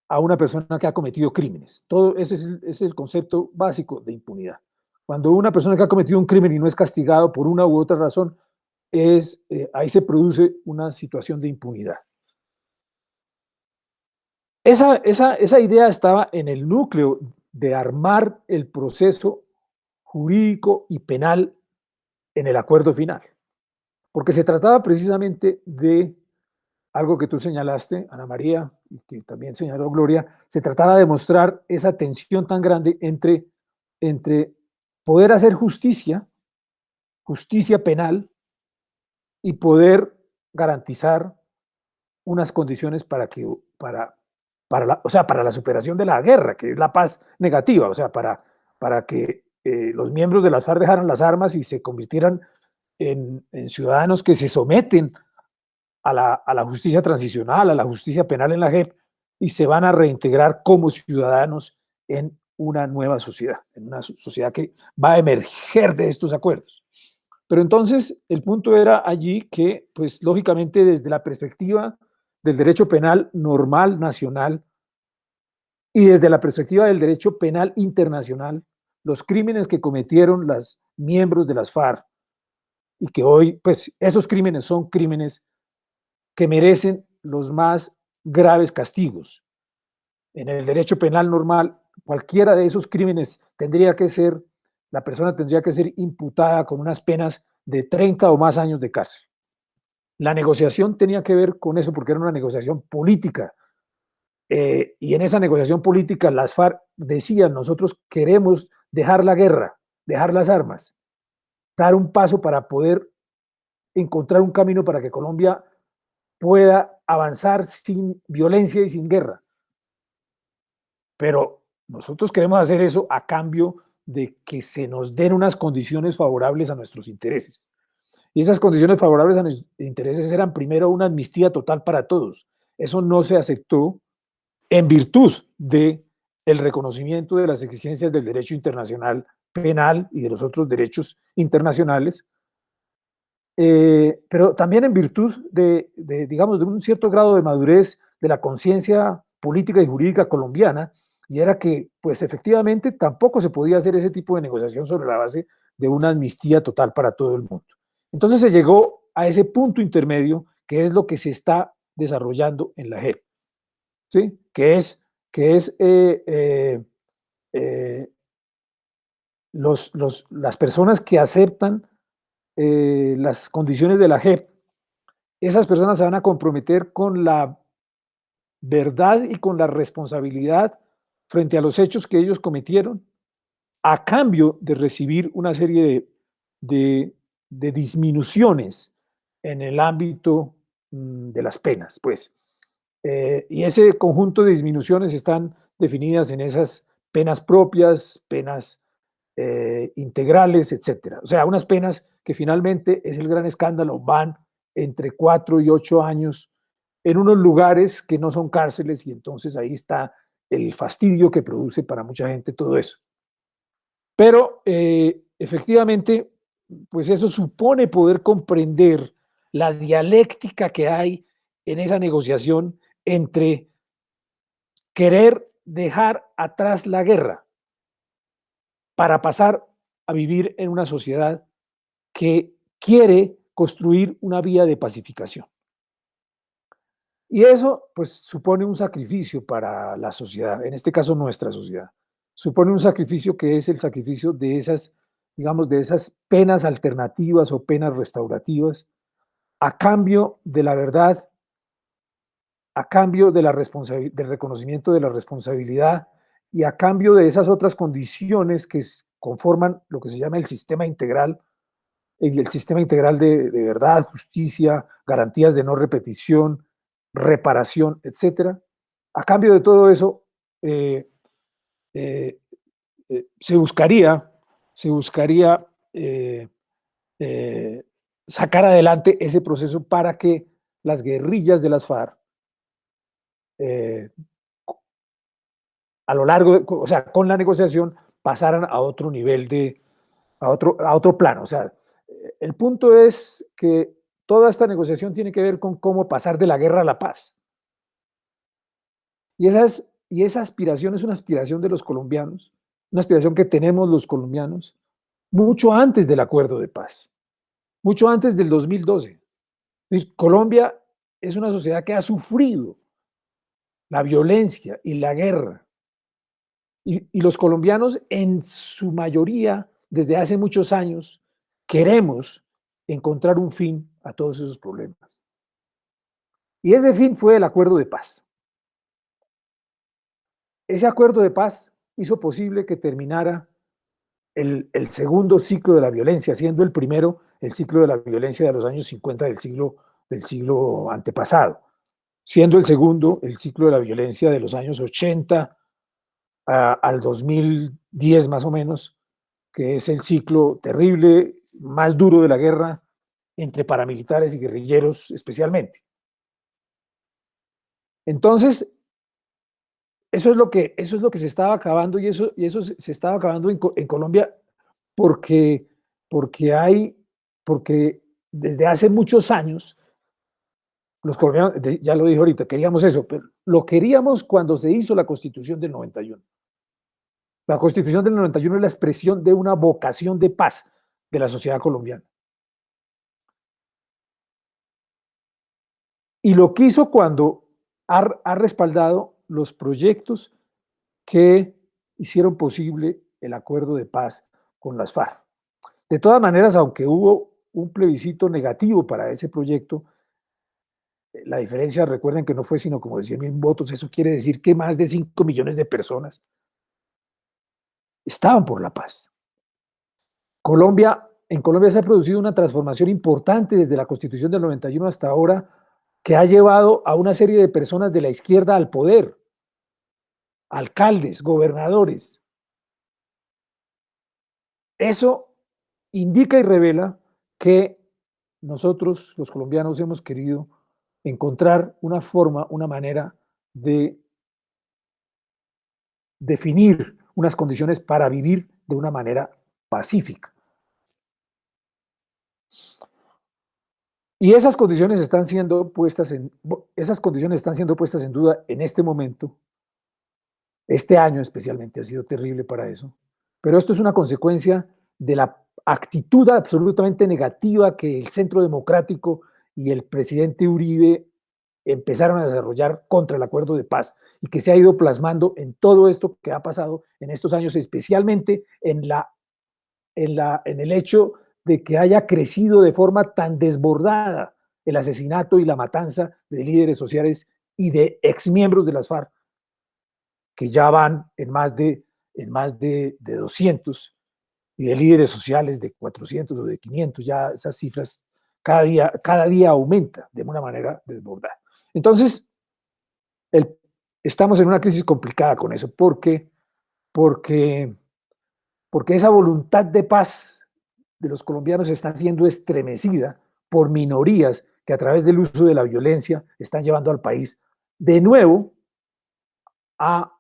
a una persona que ha cometido crímenes. Todo ese es el concepto básico de impunidad. Cuando una persona que ha cometido un crimen y no es castigado por una u otra razón, ahí se produce situación de impunidad. Esa idea estaba en el núcleo de armar el proceso jurídico y penal en el acuerdo final, porque se trataba precisamente de algo que tú señalaste, Ana María, y que también señaló Gloria. Se trataba de mostrar esa tensión tan grande entre poder hacer justicia penal, y poder garantizar unas condiciones para la superación de la guerra, que es la paz negativa, o sea, para que los miembros de las FARC dejaran las armas y se convirtieran en ciudadanos que se someten a la justicia transicional, a la justicia penal en la JEP, y se van a reintegrar como ciudadanos en una nueva sociedad, en una sociedad que va a emerger de estos acuerdos. Pero entonces el punto era allí que, pues lógicamente desde la perspectiva del derecho penal normal nacional y desde la perspectiva del derecho penal internacional, los crímenes que cometieron los miembros de las FARC y que hoy, pues esos crímenes son crímenes que merecen los más graves castigos. En el derecho penal normal, cualquiera de esos crímenes la persona tendría que ser imputada con unas penas de 30 o más años de cárcel. La negociación tenía que ver con eso porque era una negociación política. Y en esa negociación política las FARC decían: nosotros queremos dejar la guerra, dejar las armas, dar un paso para poder encontrar un camino para que Colombia pueda avanzar sin violencia y sin guerra. Pero nosotros queremos hacer eso a cambio de que se nos den unas condiciones favorables a nuestros intereses. Y esas condiciones favorables a nuestros intereses eran primero una amnistía total para todos. Eso no se aceptó en virtud del reconocimiento de las exigencias del derecho internacional penal y de los otros derechos internacionales, pero también en virtud digamos, de un cierto grado de madurez de la conciencia política y jurídica colombiana, y era que, pues efectivamente, tampoco se podía hacer ese tipo de negociación sobre la base de una amnistía total para todo el mundo. Entonces se llegó a ese punto intermedio, que es lo que se está desarrollando en la JEP, ¿sí? Que es las personas que aceptan las condiciones de la JEP, esas personas se van a comprometer con la verdad y con la responsabilidad frente a los hechos que ellos cometieron, a cambio de recibir una serie de disminuciones en el ámbito de las penas, pues. Y ese conjunto de disminuciones están definidas en esas penas propias, penas integrales, etcétera. O sea, unas penas que finalmente, es el gran escándalo, van entre 4 y 8 años en unos lugares que no son cárceles, y entonces ahí está el fastidio que produce para mucha gente todo eso. Pero efectivamente, pues eso supone poder comprender la dialéctica que hay en esa negociación entre querer dejar atrás la guerra para pasar a vivir en una sociedad que quiere construir una vía de pacificación. Y eso, pues, supone un sacrificio para la sociedad, en este caso nuestra sociedad. Supone un sacrificio que es el sacrificio de esas, digamos, de esas penas alternativas o penas restaurativas, a cambio de la verdad, a cambio de del reconocimiento de la responsabilidad y a cambio de esas otras condiciones que conforman lo que se llama el sistema integral, el sistema integral de verdad, justicia, garantías de no repetición, reparación, etcétera. A cambio de todo eso, se buscaría sacar adelante ese proceso para que las guerrillas de las FARC, a lo largo, o sea, con la negociación, pasaran a otro nivel a otro plano. O sea, el punto es que toda esta negociación tiene que ver con cómo pasar de la guerra a la paz. Y esa aspiración es una aspiración de los colombianos, una aspiración que tenemos los colombianos mucho antes del acuerdo de paz, mucho antes del 2012. Colombia es una sociedad que ha sufrido la violencia y la guerra. Y los colombianos, en su mayoría, desde hace muchos años, queremos encontrar un fin a todos esos problemas. Y ese fin fue el acuerdo de paz. Ese acuerdo de paz hizo posible que terminara el segundo ciclo de la violencia, siendo el primero el ciclo de la violencia de los años 50 del siglo antepasado, siendo el segundo el ciclo de la violencia de los años 80 al 2010 más o menos, que es el ciclo terrible, más duro de la guerra entre paramilitares y guerrilleros especialmente. Entonces, eso es lo que se estaba acabando, y eso se estaba acabando en Colombia porque desde hace muchos años los colombianos, ya lo dije ahorita, queríamos eso, pero lo queríamos cuando se hizo la Constitución del 91. La Constitución del 91 es la expresión de una vocación de paz de la sociedad colombiana. Y lo quiso cuando ha respaldado los proyectos que hicieron posible el acuerdo de paz con las FARC. De todas maneras, aunque hubo un plebiscito negativo para ese proyecto, la diferencia, recuerden que no fue sino como de 100.000 votos, eso quiere decir que más de 5 millones de personas estaban por la paz. En Colombia se ha producido una transformación importante desde la Constitución del 91 hasta ahora, que ha llevado a una serie de personas de la izquierda al poder, alcaldes, gobernadores. Eso indica y revela que nosotros, los colombianos, hemos querido encontrar una forma, una manera de definir unas condiciones para vivir de una manera pacífica. Y esas condiciones están siendo puestas en duda en este momento. Este año especialmente ha sido terrible para eso. Pero esto es una consecuencia de la actitud absolutamente negativa que el Centro Democrático y el presidente Uribe empezaron a desarrollar contra el acuerdo de paz, y que se ha ido plasmando en todo esto que ha pasado en estos años, especialmente en el hecho de que haya crecido de forma tan desbordada el asesinato y la matanza de líderes sociales y de exmiembros de las FARC, que ya van en más de 200, y de líderes sociales de 400 o de 500, ya esas cifras cada día aumenta de una manera desbordada. Entonces, estamos en una crisis complicada con eso, porque esa voluntad de paz de los colombianos está siendo estremecida por minorías que a través del uso de la violencia están llevando al país de nuevo a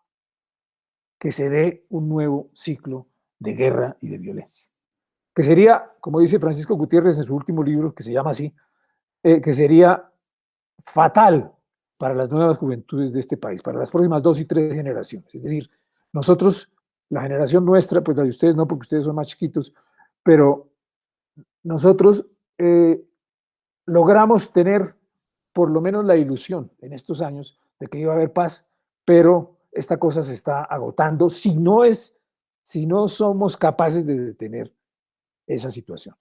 que se dé un nuevo ciclo de guerra y de violencia. Que sería, como dice Francisco Gutiérrez en su último libro, que se llama así, que sería fatal para las nuevas juventudes de este país, para las próximas 2 y 3 generaciones. Es decir, nosotros, la generación nuestra, pues la de ustedes no, porque ustedes son más chiquitos, pero nosotros logramos tener por lo menos la ilusión en estos años de que iba a haber paz, pero esta cosa se está agotando si no somos capaces de detener esa situación.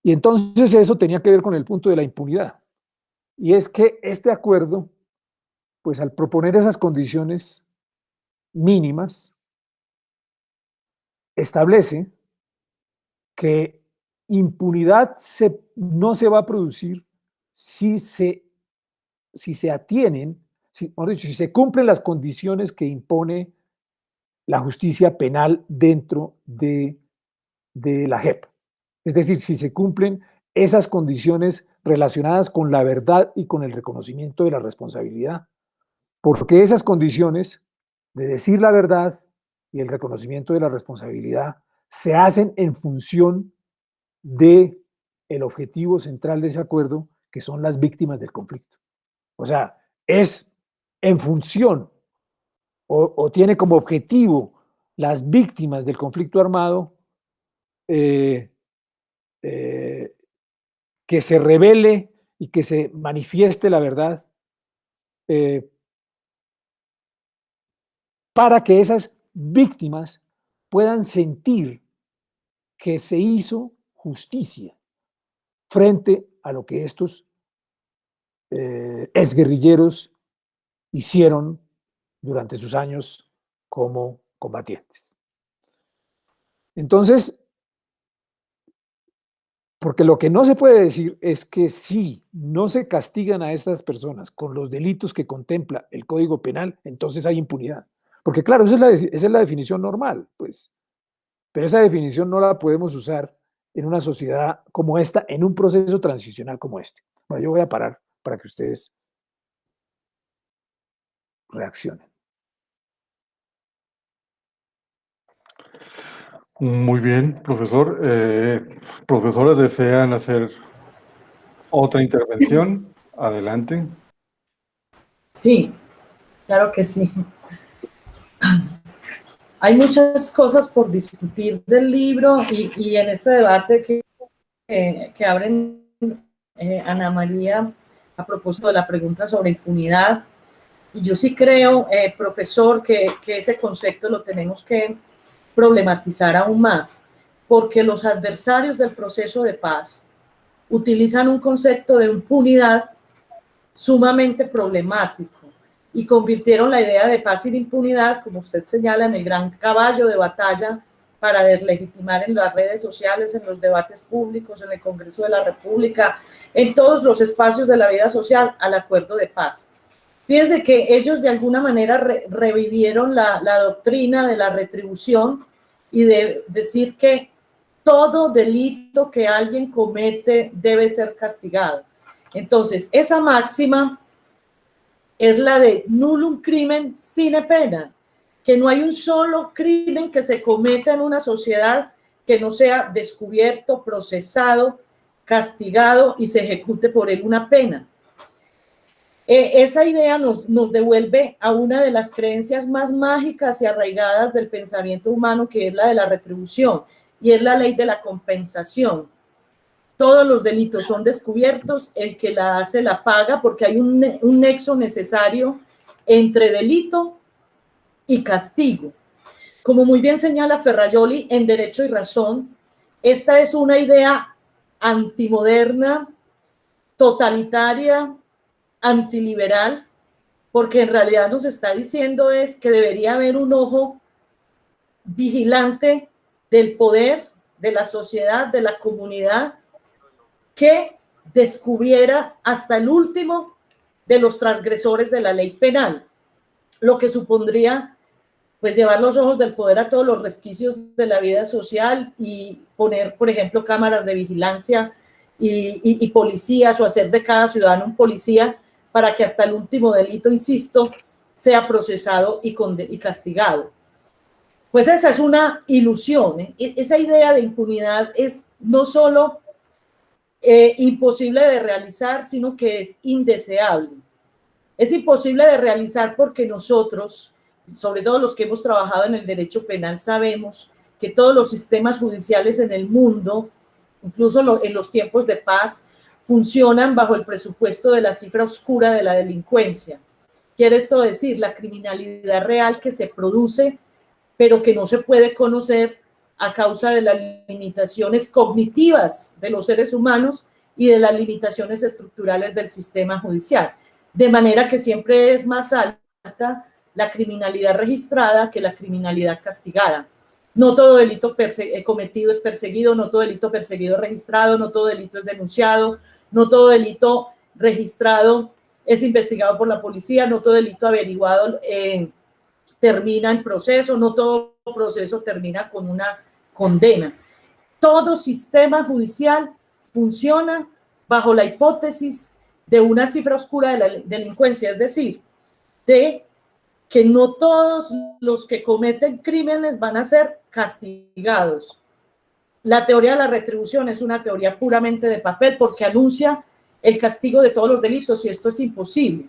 Y entonces eso tenía que ver con el punto de la impunidad. Y es que este acuerdo, pues al proponer esas condiciones mínimas, establece que impunidad no se va a producir si se atienen, si se cumplen las condiciones que impone la justicia penal dentro de la JEP. Es decir, si se cumplen esas condiciones relacionadas con la verdad y con el reconocimiento de la responsabilidad, porque esas condiciones de decir la verdad y el reconocimiento de la responsabilidad se hacen en función de el objetivo central de ese acuerdo, que son las víctimas del conflicto. O sea, es en función o tiene como objetivo las víctimas del conflicto armado que se revele y que se manifieste la verdad para que esas víctimas puedan sentir que se hizo justicia frente a lo que estos exguerrilleros hicieron durante sus años como combatientes. Entonces, porque lo que no se puede decir es que si no se castigan a estas personas con los delitos que contempla el Código Penal, entonces hay impunidad. Porque claro, esa es la definición normal, pues. Pero esa definición no la podemos usar en una sociedad como esta, en un proceso transicional como este. Bueno, yo voy a parar para que ustedes reaccionen.
Muy bien, profesor. Profesores, ¿desean hacer otra intervención? Adelante.
Sí, claro que sí. Hay muchas cosas por discutir del libro y en este debate que abren Ana María a propósito de la pregunta sobre impunidad. Y yo sí creo, profesor, que ese concepto lo tenemos que problematizar aún más, porque los adversarios del proceso de paz utilizan un concepto de impunidad sumamente problemático y convirtieron la idea de paz y de impunidad, como usted señala, en el gran caballo de batalla para deslegitimar en las redes sociales, en los debates públicos, en el Congreso de la República, en todos los espacios de la vida social, al acuerdo de paz. Fíjense que ellos de alguna manera revivieron la doctrina de la retribución y de decir que todo delito que alguien comete debe ser castigado. Entonces, esa máxima es la de nullum crimen sine pena, que no hay un solo crimen que se cometa en una sociedad que no sea descubierto, procesado, castigado y se ejecute por él una pena. Esa idea nos devuelve a una de las creencias más mágicas y arraigadas del pensamiento humano, que es la de la retribución, y es la ley de la compensación. Todos los delitos son descubiertos, el que la hace la paga, porque hay un nexo necesario entre delito y castigo. Como muy bien señala Ferrajoli en Derecho y Razón, esta es una idea antimoderna, totalitaria, antiliberal, porque en realidad nos está diciendo es que debería haber un ojo vigilante del poder, de la sociedad, de la comunidad, que descubriera hasta el último de los transgresores de la ley penal, lo que supondría pues llevar los ojos del poder a todos los resquicios de la vida social y poner, por ejemplo, cámaras de vigilancia y policías, o hacer de cada ciudadano un policía para que hasta el último delito, insisto, sea procesado y castigado. Pues esa es una ilusión, ¿eh? Esa idea de impunidad es no solo imposible de realizar, sino que es indeseable. Es imposible de realizar porque nosotros, sobre todo los que hemos trabajado en el derecho penal, sabemos que todos los sistemas judiciales en el mundo, incluso en los tiempos de paz, funcionan bajo el presupuesto de la cifra oscura de la delincuencia. Quiere esto decir la criminalidad real que se produce, pero que no se puede conocer a causa de las limitaciones cognitivas de los seres humanos y de las limitaciones estructurales del sistema judicial. De manera que siempre es más alta la criminalidad registrada que la criminalidad castigada. No todo delito cometido es perseguido, no todo delito perseguido es registrado, no todo delito es denunciado, no todo delito registrado es investigado por la policía, no todo delito averiguado termina en proceso, no todo proceso termina con una condena. Todo sistema judicial funciona bajo la hipótesis de una cifra oscura de la delincuencia, es decir, de que no todos los que cometen crímenes van a ser castigados. La teoría de la retribución es una teoría puramente de papel porque anuncia el castigo de todos los delitos y esto es imposible.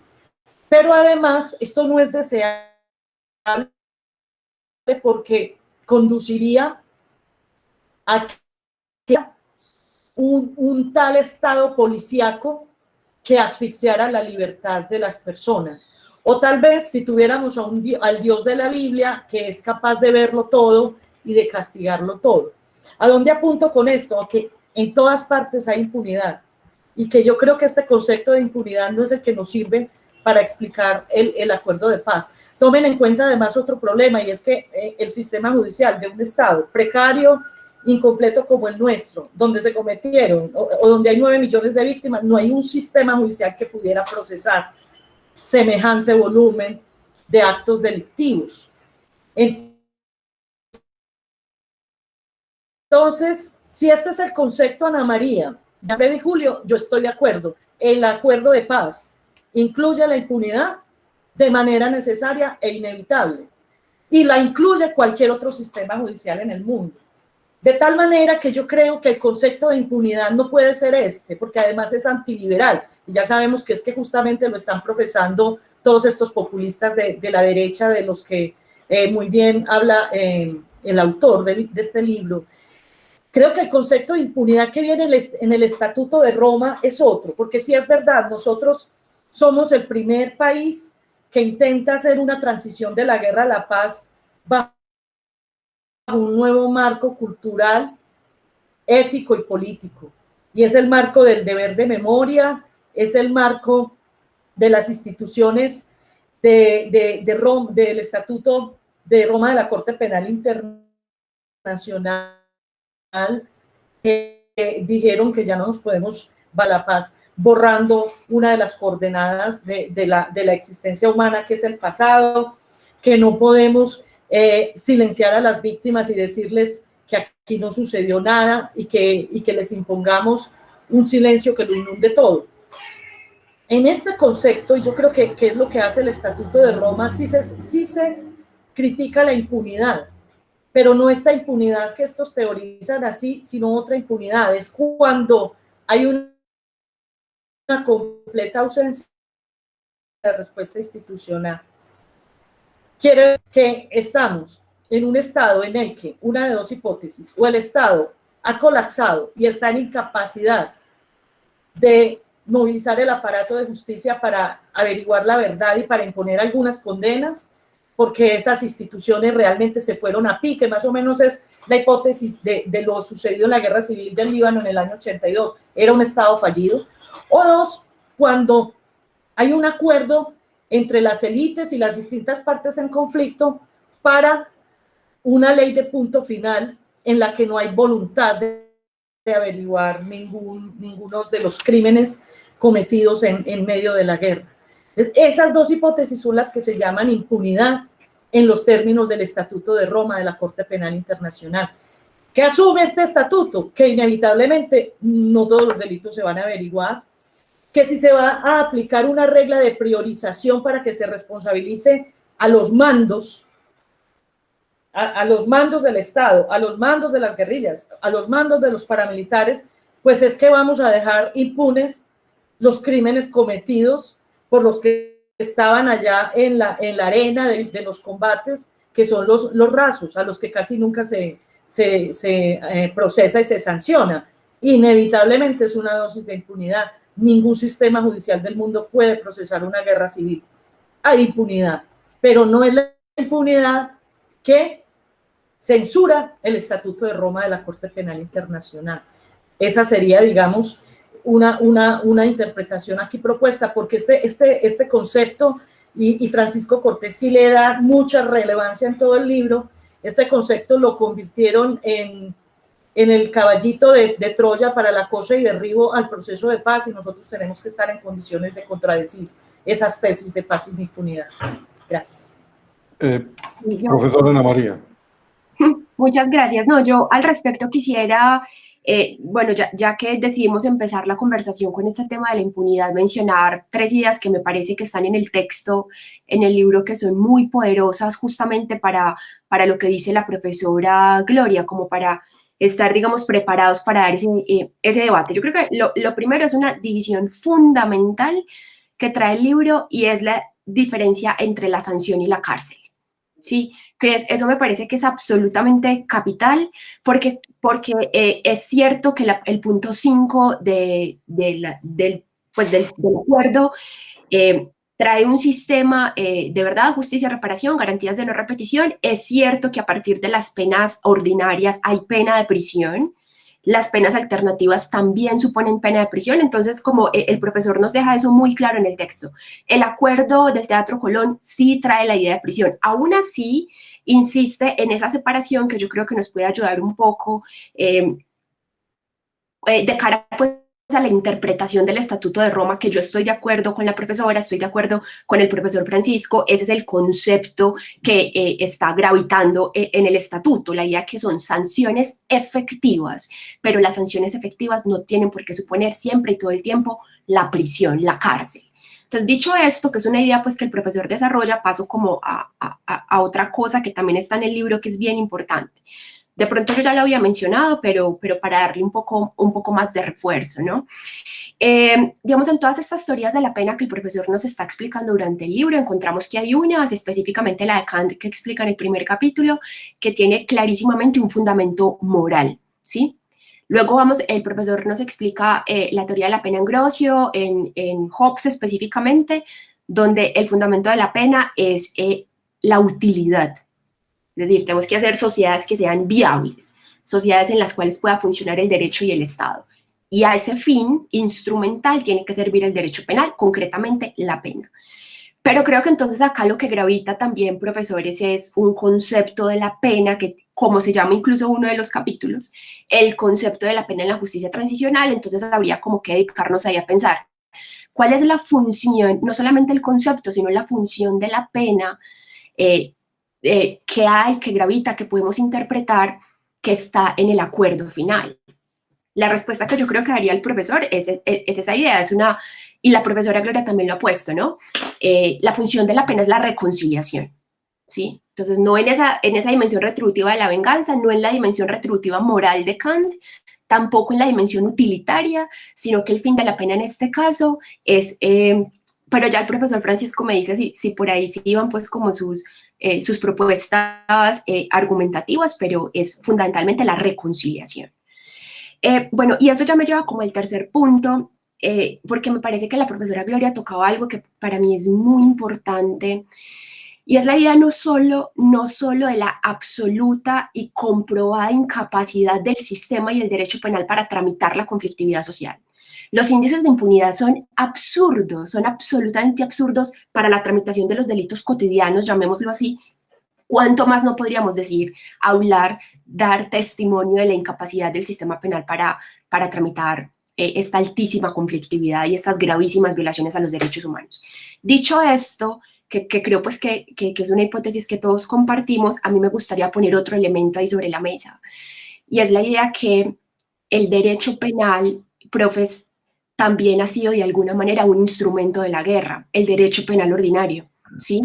Pero además, esto no es deseable porque conduciría a que un tal estado policíaco que asfixiara la libertad de las personas. O tal vez si tuviéramos al Dios de la Biblia que es capaz de verlo todo y de castigarlo todo. ¿A dónde apunto con esto? A que en todas partes hay impunidad y que yo creo que este concepto de impunidad no es el que nos sirve para explicar el acuerdo de paz. Tomen en cuenta además otro problema y es que el sistema judicial de un estado precario, incompleto como el nuestro, donde se cometieron o donde hay 9 millones de víctimas, no hay un sistema judicial que pudiera procesar semejante volumen de actos delictivos. Entonces, si este es el concepto, Ana María, ya de Julio, yo estoy de acuerdo. El acuerdo de paz incluye la impunidad de manera necesaria e inevitable y la incluye cualquier otro sistema judicial en el mundo. De tal manera que yo creo que el concepto de impunidad no puede ser porque además es antiliberal. Y ya sabemos que es que justamente lo están profesando todos estos populistas de la derecha, de los que muy bien habla el autor de este libro. Creo que el concepto de impunidad que viene en el Estatuto de Roma es otro, porque sí es verdad, nosotros somos el primer país que intenta hacer una transición de la guerra a la paz bajo un nuevo marco cultural, ético y político. Y es el marco del deber de memoria, es el marco de las instituciones del Estatuto de Roma de la Corte Penal Internacional, que dijeron que ya no nos podemos a la paz borrando una de las coordenadas de la existencia humana, que es el pasado, que no podemos silenciar a las víctimas y decirles que aquí no sucedió nada y que les impongamos un silencio que lo inunde todo. En este concepto, y yo creo que es lo que hace el Estatuto de Roma, sí se critica la impunidad, pero no esta impunidad que estos teorizan así, sino otra impunidad. Es cuando hay una completa ausencia de respuesta institucional. Quiere decir que estamos en un estado en el que una de dos hipótesis, o el Estado ha colapsado y está en incapacidad de movilizar el aparato de justicia para averiguar la verdad y para imponer algunas condenas, porque esas instituciones realmente se fueron a pique, más o menos es la hipótesis de lo sucedido en la guerra civil del Líbano en el año 82, era un Estado fallido, o dos, cuando hay un acuerdo entre las élites y las distintas partes en conflicto para una ley de punto final en la que no hay voluntad de averiguar ninguno de los crímenes cometidos en medio de la guerra. Esas dos hipótesis son las que se llaman impunidad en los términos del Estatuto de Roma de la Corte Penal Internacional. ¿Qué asume este estatuto? Que inevitablemente no todos los delitos se van a averiguar, que si se va a aplicar una regla de priorización para que se responsabilice a los mandos, a los mandos del Estado, a los mandos de las guerrillas, a los mandos de los paramilitares, pues es que vamos a dejar impunes los crímenes cometidos por los que estaban allá en la arena de los combates, que son los rasos, a los que casi nunca se procesa y se sanciona. Inevitablemente es una dosis de impunidad. Ningún sistema judicial del mundo puede procesar una guerra civil. Hay impunidad, pero no es la impunidad que censura el Estatuto de Roma de la Corte Penal Internacional. Esa sería, digamos, una interpretación aquí propuesta, porque este concepto, y Francisco Cortés sí le da mucha relevancia en todo el libro, este concepto lo convirtieron en el caballito de Troya para la cosa y derribo al proceso de paz, y nosotros tenemos que estar en condiciones de contradecir esas tesis de paz y de impunidad. Gracias.
Profesora Ana María.
Muchas gracias. No, yo al respecto quisiera, bueno, ya que decidimos empezar la conversación con este tema de la impunidad, mencionar 3 ideas que me parece que están en el texto, en el libro, que son muy poderosas justamente para lo que dice la profesora Gloria, como para estar, digamos, preparados para dar ese debate. Yo creo que lo primero es una división fundamental que trae el libro, y es la diferencia entre la sanción y la cárcel. ¿Sí? Eso me parece que es absolutamente capital, porque es cierto que el punto 5 del acuerdo trae un sistema de verdad, justicia, reparación, garantías de no repetición. Es cierto que a partir de las penas ordinarias hay pena de prisión. Las penas alternativas también suponen pena de prisión, entonces como el profesor nos deja eso muy claro en el texto. El acuerdo del Teatro Colón sí trae la idea de prisión, aún así insiste en esa separación que yo creo que nos puede ayudar un poco de cara pues a la interpretación del Estatuto de Roma, que yo estoy de acuerdo con la profesora, estoy de acuerdo con el profesor Francisco. Ese es el concepto que está gravitando en el estatuto, la idea que son sanciones efectivas, pero las sanciones efectivas no tienen por qué suponer siempre y todo el tiempo la prisión, la cárcel. Entonces, dicho esto, que es una idea pues que el profesor desarrolla, paso como a otra cosa que también está en el libro, que es bien importante. De pronto yo ya lo había mencionado, pero para darle un poco más de refuerzo, ¿no? Digamos, en todas estas teorías de la pena que el profesor nos está explicando durante el libro, encontramos que hay unas, específicamente la de Kant, que explica en el primer capítulo, que tiene clarísimamente un fundamento moral, ¿sí? Luego el profesor nos explica la teoría de la pena en Grocio, en Hobbes específicamente, donde el fundamento de la pena es la utilidad. Es decir, tenemos que hacer sociedades que sean viables, sociedades en las cuales pueda funcionar el derecho y el Estado. Y a ese fin instrumental tiene que servir el derecho penal, concretamente la pena. Pero creo que entonces acá lo que gravita también, profesores, es un concepto de la pena que, como se llama incluso uno de los capítulos, el concepto de la pena en la justicia transicional. Entonces habría como que dedicarnos ahí a pensar cuál es la función, no solamente el concepto, sino la función de la pena que hay, que gravita, que podemos interpretar, que está en el acuerdo final. La respuesta que yo creo que daría el profesor es esa idea, y la profesora Gloria también lo ha puesto, ¿no? La función de la pena es la reconciliación, ¿sí? Entonces, no en esa dimensión retributiva de la venganza, no en la dimensión retributiva moral de Kant, tampoco en la dimensión utilitaria, sino que el fin de la pena en este caso es, pero ya el profesor Francisco me dice si por ahí sí iban pues como sus propuestas argumentativas, pero es fundamentalmente la reconciliación. Bueno, y eso ya me lleva como el tercer punto, porque me parece que la profesora Gloria tocaba algo que para mí es muy importante, Y es la idea no solo de la absoluta y comprobada incapacidad del sistema y el derecho penal para tramitar la conflictividad social. Los índices de impunidad son absurdos, son absolutamente absurdos para la tramitación de los delitos cotidianos, llamémoslo así. ¿Cuánto más no podríamos decir, hablar, dar testimonio de la incapacidad del sistema penal para tramitar esta altísima conflictividad y estas gravísimas violaciones a los derechos humanos? Dicho esto, que creo pues que es una hipótesis que todos compartimos, a mí me gustaría poner otro elemento ahí sobre la mesa, y es la idea que el derecho penal, profes, también ha sido de alguna manera un instrumento de la guerra, el derecho penal ordinario, ¿sí?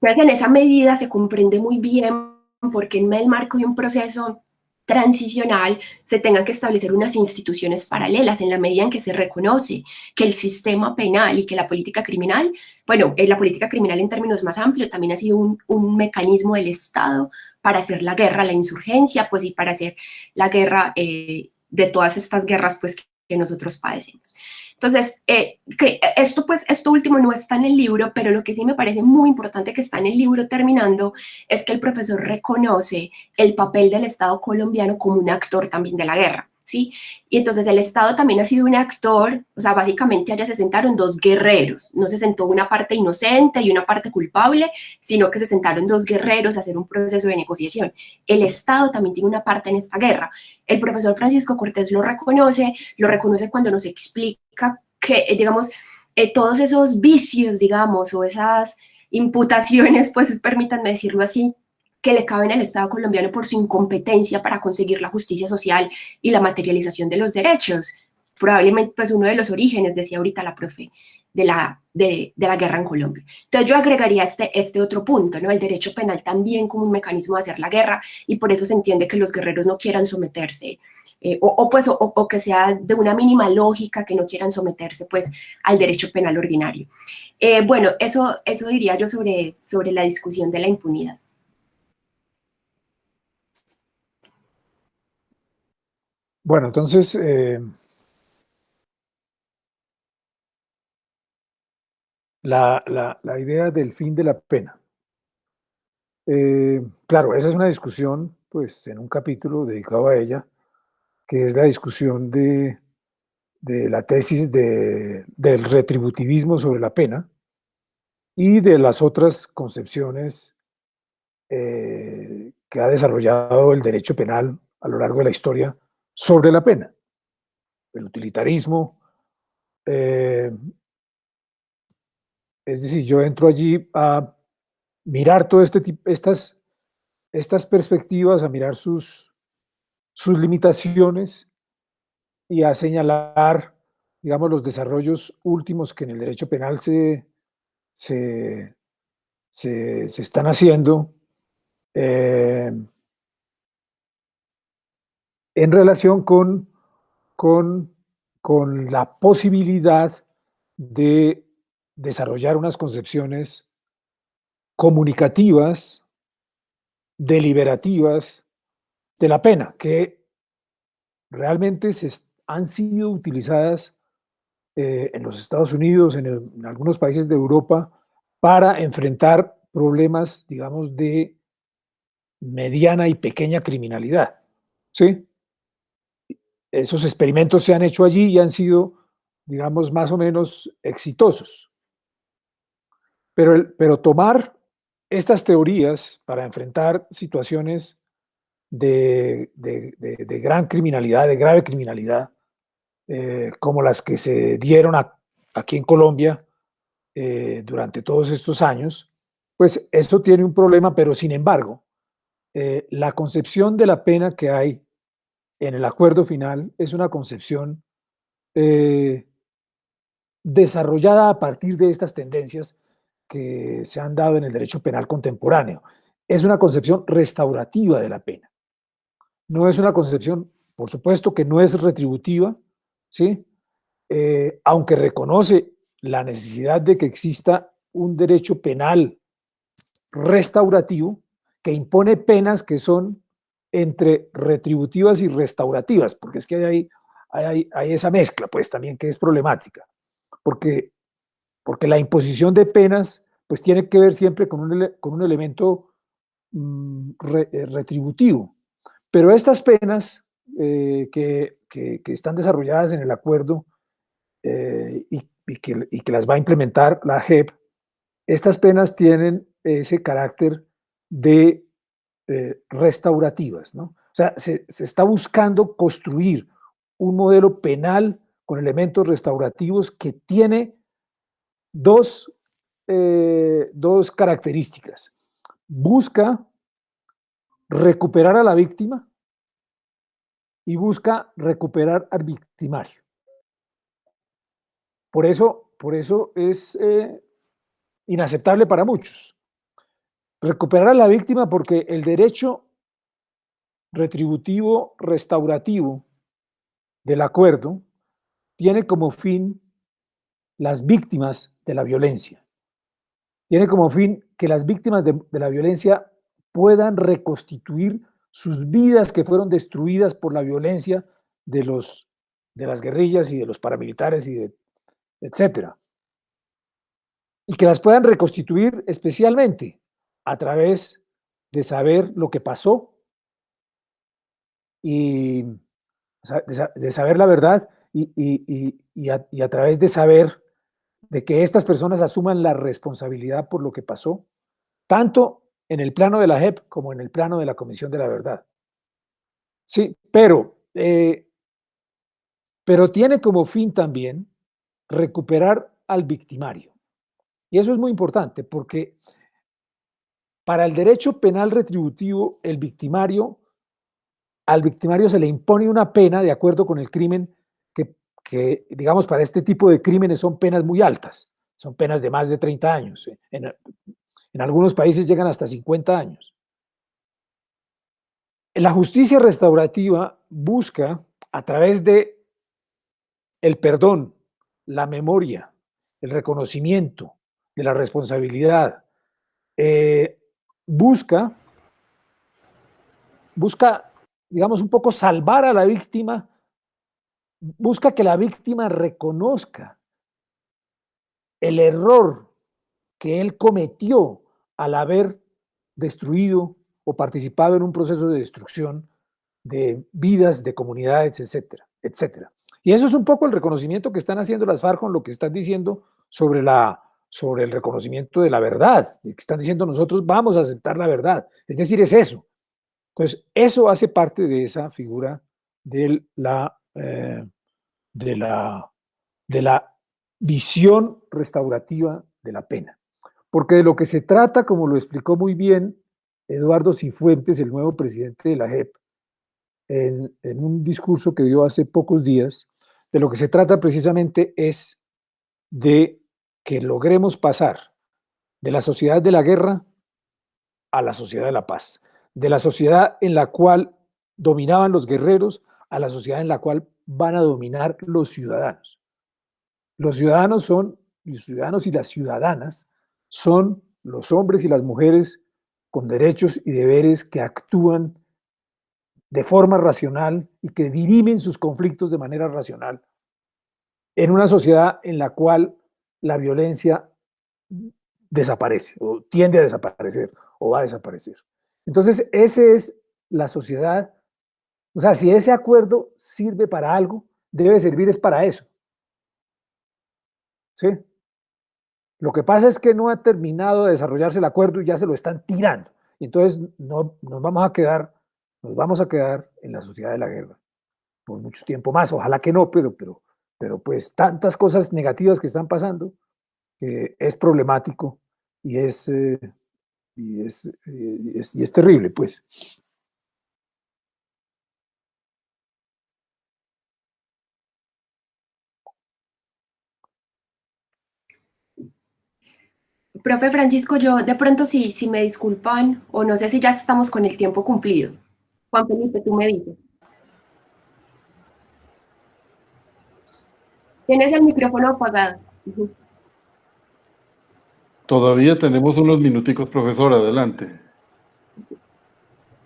Entonces, en esa medida se comprende muy bien porque en el marco de un proceso transicional se tengan que establecer unas instituciones paralelas en la medida en que se reconoce que el sistema penal y que la política criminal, bueno, la política criminal en términos más amplios también ha sido un mecanismo del Estado para hacer la guerra a la insurgencia, pues, y para hacer la guerra de todas estas guerras, pues, que nosotros padecemos. Entonces, esto último no está en el libro, pero lo que sí me parece muy importante que está en el libro terminando es que el profesor reconoce el papel del Estado colombiano como un actor también de la guerra, ¿sí? Y entonces el Estado también ha sido un actor, o sea, básicamente allá se sentaron dos guerreros, no se sentó una parte inocente y una parte culpable, sino que se sentaron dos guerreros a hacer un proceso de negociación. El Estado también tiene una parte en esta guerra. El profesor Francisco Cortés lo reconoce cuando nos explica que, digamos, todos esos vicios, digamos, o esas imputaciones, pues permítanme decirlo así, que le caben al Estado colombiano por su incompetencia para conseguir la justicia social y la materialización de los derechos. Probablemente, pues, uno de los orígenes, decía ahorita la profe, de la guerra en Colombia. Entonces yo agregaría este otro punto, ¿no? El derecho penal también como un mecanismo de hacer la guerra, y por eso se entiende que los guerreros no quieran someterse, o que sea de una mínima lógica que no quieran someterse, pues, al derecho penal ordinario. Bueno, eso diría yo sobre la discusión de la impunidad.
Bueno, entonces, la idea del fin de la pena. Claro, esa es una discusión, pues, en un capítulo dedicado a ella, que es la discusión de la tesis del retributivismo sobre la pena y de las otras concepciones que ha desarrollado el derecho penal a lo largo de la historia sobre la pena. El utilitarismo, es decir, yo entro allí a mirar todo estas perspectivas, a mirar sus limitaciones y a señalar, digamos, los desarrollos últimos que en el derecho penal se están haciendo en relación con la posibilidad de desarrollar unas concepciones comunicativas, deliberativas de la pena, que realmente han sido utilizadas en los Estados Unidos, en algunos países de Europa, para enfrentar problemas, digamos, de mediana y pequeña criminalidad, ¿sí? Esos experimentos se han hecho allí y han sido, digamos, más o menos exitosos. Pero tomar estas teorías para enfrentar situaciones de gran criminalidad, de grave criminalidad, como las que se dieron aquí en Colombia durante todos estos años, pues eso tiene un problema, pero sin embargo, la concepción de la pena que hay en el acuerdo final es una concepción desarrollada a partir de estas tendencias que se han dado en el derecho penal contemporáneo. Es una concepción restaurativa de la pena. No es una concepción, por supuesto, que no es retributiva, ¿sí? Aunque reconoce la necesidad de que exista un derecho penal restaurativo que impone penas que son entre retributivas y restaurativas, porque es que hay esa mezcla, pues también que es problemática, porque la imposición de penas pues tiene que ver siempre con un elemento retributivo. Pero estas penas que están desarrolladas en el acuerdo y que las va a implementar la JEP, estas penas tienen ese carácter de restaurativas, ¿no? O sea, se está buscando construir un modelo penal con elementos restaurativos que tiene dos características. Busca recuperar a la víctima y busca recuperar al victimario. Por eso es inaceptable para muchos. Recuperar a la víctima porque el derecho retributivo restaurativo del acuerdo tiene como fin las víctimas de la violencia. Tiene como fin que las víctimas de la violencia puedan reconstituir sus vidas que fueron destruidas por la violencia de las guerrillas y de los paramilitares etcétera. Y que las puedan reconstituir especialmente a través de saber lo que pasó y de saber la verdad y a través de saber de que estas personas asuman la responsabilidad por lo que pasó, tanto en el plano de la JEP como en el plano de la Comisión de la Verdad. Sí, pero tiene como fin también recuperar al victimario. Y eso es muy importante porque para el derecho penal retributivo, al victimario se le impone una pena de acuerdo con el crimen que, digamos, para este tipo de crímenes son penas muy altas, son penas de más de 30 años. En algunos países llegan hasta 50 años. La justicia restaurativa busca, a través de el perdón, la memoria, el reconocimiento de la responsabilidad, busca, digamos, un poco salvar a la víctima, busca que la víctima reconozca el error que él cometió al haber destruido o participado en un proceso de destrucción de vidas, de comunidades, etcétera, etcétera. Y eso es un poco el reconocimiento que están haciendo las FARC con lo que están diciendo sobre el reconocimiento de la verdad, que están diciendo nosotros vamos a aceptar la verdad, es decir, es eso. Entonces, eso hace parte de esa figura de la visión restaurativa de la pena. Porque de lo que se trata, como lo explicó muy bien Eduardo Cifuentes, el nuevo presidente de la JEP, en un discurso que dio hace pocos días, de lo que se trata precisamente es de que logremos pasar de la sociedad de la guerra a la sociedad de la paz, de la sociedad en la cual dominaban los guerreros a la sociedad en la cual van a dominar los ciudadanos. Los ciudadanos y las ciudadanas son los hombres y las mujeres con derechos y deberes que actúan de forma racional y que dirimen sus conflictos de manera racional en una sociedad en la cual la violencia desaparece o tiende a desaparecer o va a desaparecer. Entonces, esa es la sociedad. O sea, si ese acuerdo sirve para algo, debe servir es para eso. ¿Sí? Lo que pasa es que no ha terminado de desarrollarse el acuerdo y ya se lo están tirando. Y entonces nos vamos a quedar en la sociedad de la guerra por mucho tiempo más. Ojalá que no, pero pues tantas cosas negativas que están pasando que es problemático y es terrible, pues.
Profe Francisco, yo de pronto si me disculpan, o no sé si ya estamos con el tiempo cumplido. Juan Felipe, tú me dices. Tienes el micrófono apagado.
Todavía tenemos unos minuticos, profesor, adelante.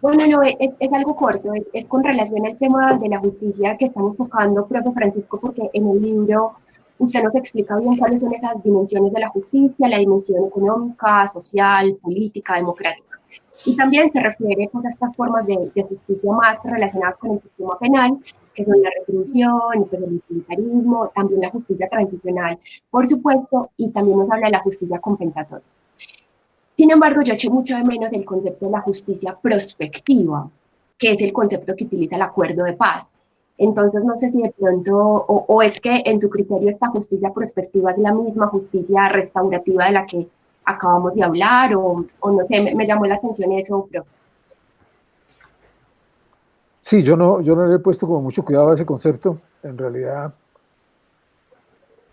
Bueno, no, es algo corto, es con relación al tema de la justicia que estamos tocando, profe Francisco, porque en el libro usted nos explica bien cuáles son esas dimensiones de la justicia, la dimensión económica, social, política, democrática. Y también se refiere pues, a estas formas de justicia más relacionadas con el sistema penal, que son la retribución, pues, el utilitarismo, también la justicia transicional, por supuesto, y también nos habla de la justicia compensatoria. Sin embargo, yo eché mucho de menos el concepto de la justicia prospectiva, que es el concepto que utiliza el acuerdo de paz. Entonces, no sé si de pronto, o es que en su criterio esta justicia prospectiva es la misma justicia restaurativa de la que acabamos de hablar, o no sé, me llamó la atención eso, pero...
Sí, yo no le he puesto como mucho cuidado a ese concepto. En realidad,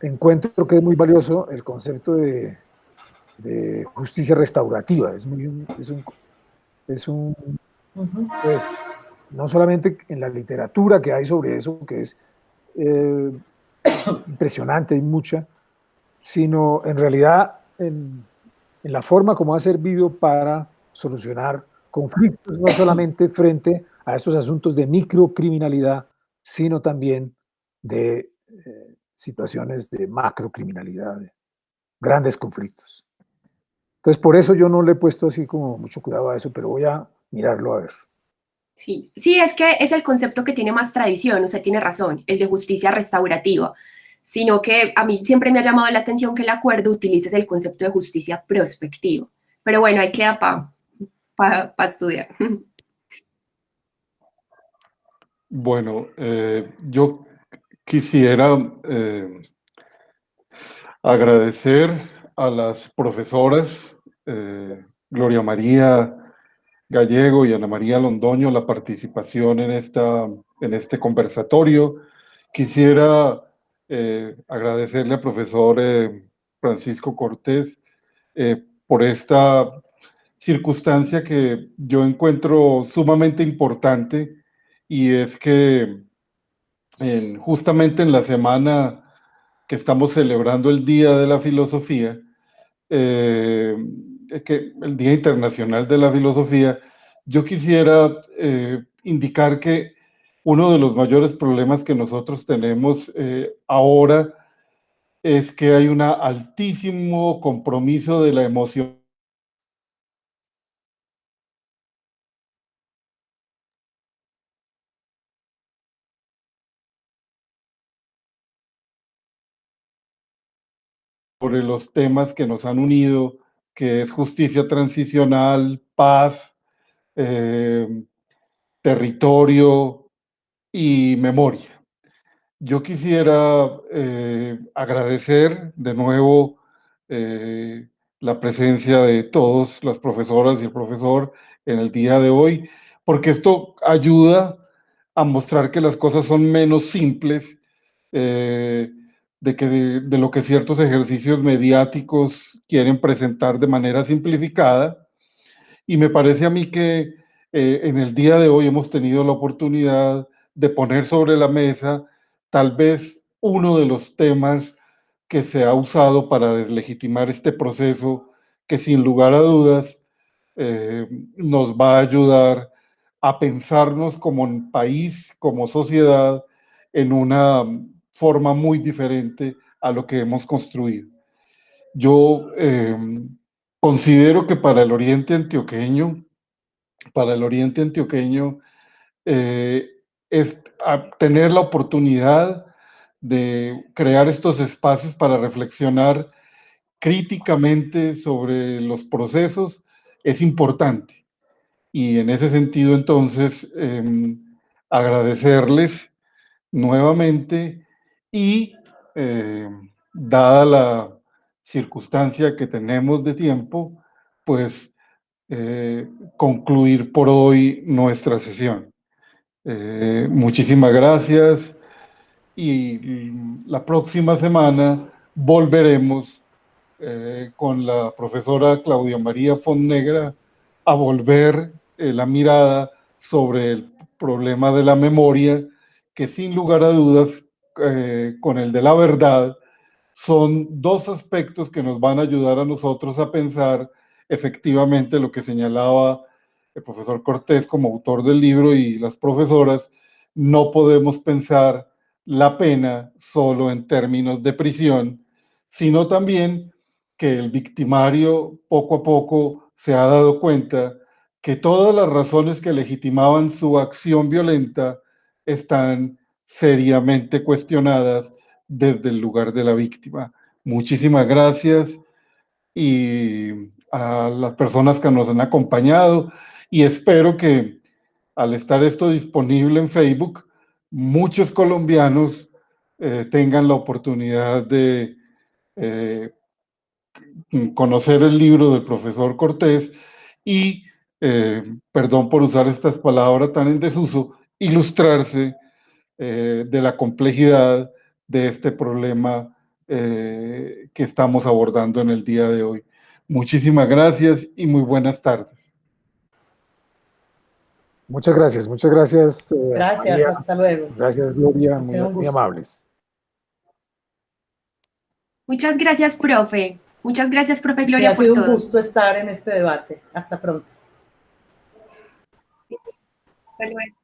encuentro que es muy valioso el concepto de justicia restaurativa. Pues, no solamente en la literatura que hay sobre eso, que es impresionante, hay mucha, sino en realidad en la forma como ha servido para solucionar conflictos, no solamente frente a estos asuntos de microcriminalidad, sino también de situaciones de macrocriminalidad, de grandes conflictos. Entonces, por eso yo no le he puesto así como mucho cuidado a eso, pero voy a mirarlo a ver.
Sí, sí, es que es el concepto que tiene más tradición, usted tiene razón, el de justicia restaurativa, sino que a mí siempre me ha llamado la atención que el acuerdo utilice el concepto de justicia prospectiva. Pero bueno, ahí queda para estudiar.
Bueno, yo quisiera agradecer a las profesoras Gloria María Gallego y Ana María Londoño la participación en este conversatorio. Quisiera agradecerle al profesor Francisco Cortés por esta circunstancia que yo encuentro sumamente importante, y es que justamente en la semana que estamos celebrando el Día de la Filosofía, eh, el Día Internacional de la Filosofía, yo quisiera indicar que uno de los mayores problemas que nosotros tenemos ahora es que hay un altísimo compromiso de la emoción sobre los temas que nos han unido, que es justicia transicional, paz, eh, territorio y memoria. Yo quisiera agradecer de nuevo la presencia de todas las profesoras y el profesor en el día de hoy, porque esto ayuda a mostrar que las cosas son menos simples eh, de lo que ciertos ejercicios mediáticos quieren presentar de manera simplificada. Y me parece a mí que en el día de hoy hemos tenido la oportunidad de poner sobre la mesa tal vez uno de los temas que se ha usado para deslegitimar este proceso, que sin lugar a dudas nos va a ayudar a pensarnos como país, como sociedad, en una forma muy diferente a lo que hemos construido. Yo considero que para el oriente antioqueño, es tener la oportunidad de crear estos espacios para reflexionar críticamente sobre los procesos es importante. Y en ese sentido, entonces, agradecerles nuevamente y dada la circunstancia que tenemos de tiempo, pues concluir por hoy nuestra sesión. Muchísimas gracias, y la próxima semana volveremos con la profesora Claudia María Fonnegra a volver la mirada sobre el problema de la memoria, que sin lugar a dudas, con el de la verdad, son dos aspectos que nos van a ayudar a nosotros a pensar efectivamente lo que señalaba el profesor Cortés como autor del libro y las profesoras. No podemos pensar la pena solo en términos de prisión, sino también que el victimario poco a poco se ha dado cuenta que todas las razones que legitimaban su acción violenta están seriamente cuestionadas desde el lugar de la víctima. Muchísimas gracias y a las personas que nos han acompañado, y espero que al estar esto disponible en Facebook, muchos colombianos tengan la oportunidad de conocer el libro del profesor Cortés y, perdón por usar estas palabras tan en desuso, ilustrarse de la complejidad de este problema que estamos abordando en el día de hoy. Muchísimas gracias y muy buenas tardes.
Muchas gracias,
Gracias,
María.
hasta luego.
Gracias, Gloria,
Ha sido un
muy
gusto.
amables.
Muchas gracias, profe. Muchas gracias, profe
Sí,
Gloria,
ha
por
sido un
todo.
gusto estar en este debate. Hasta pronto.
Hasta luego.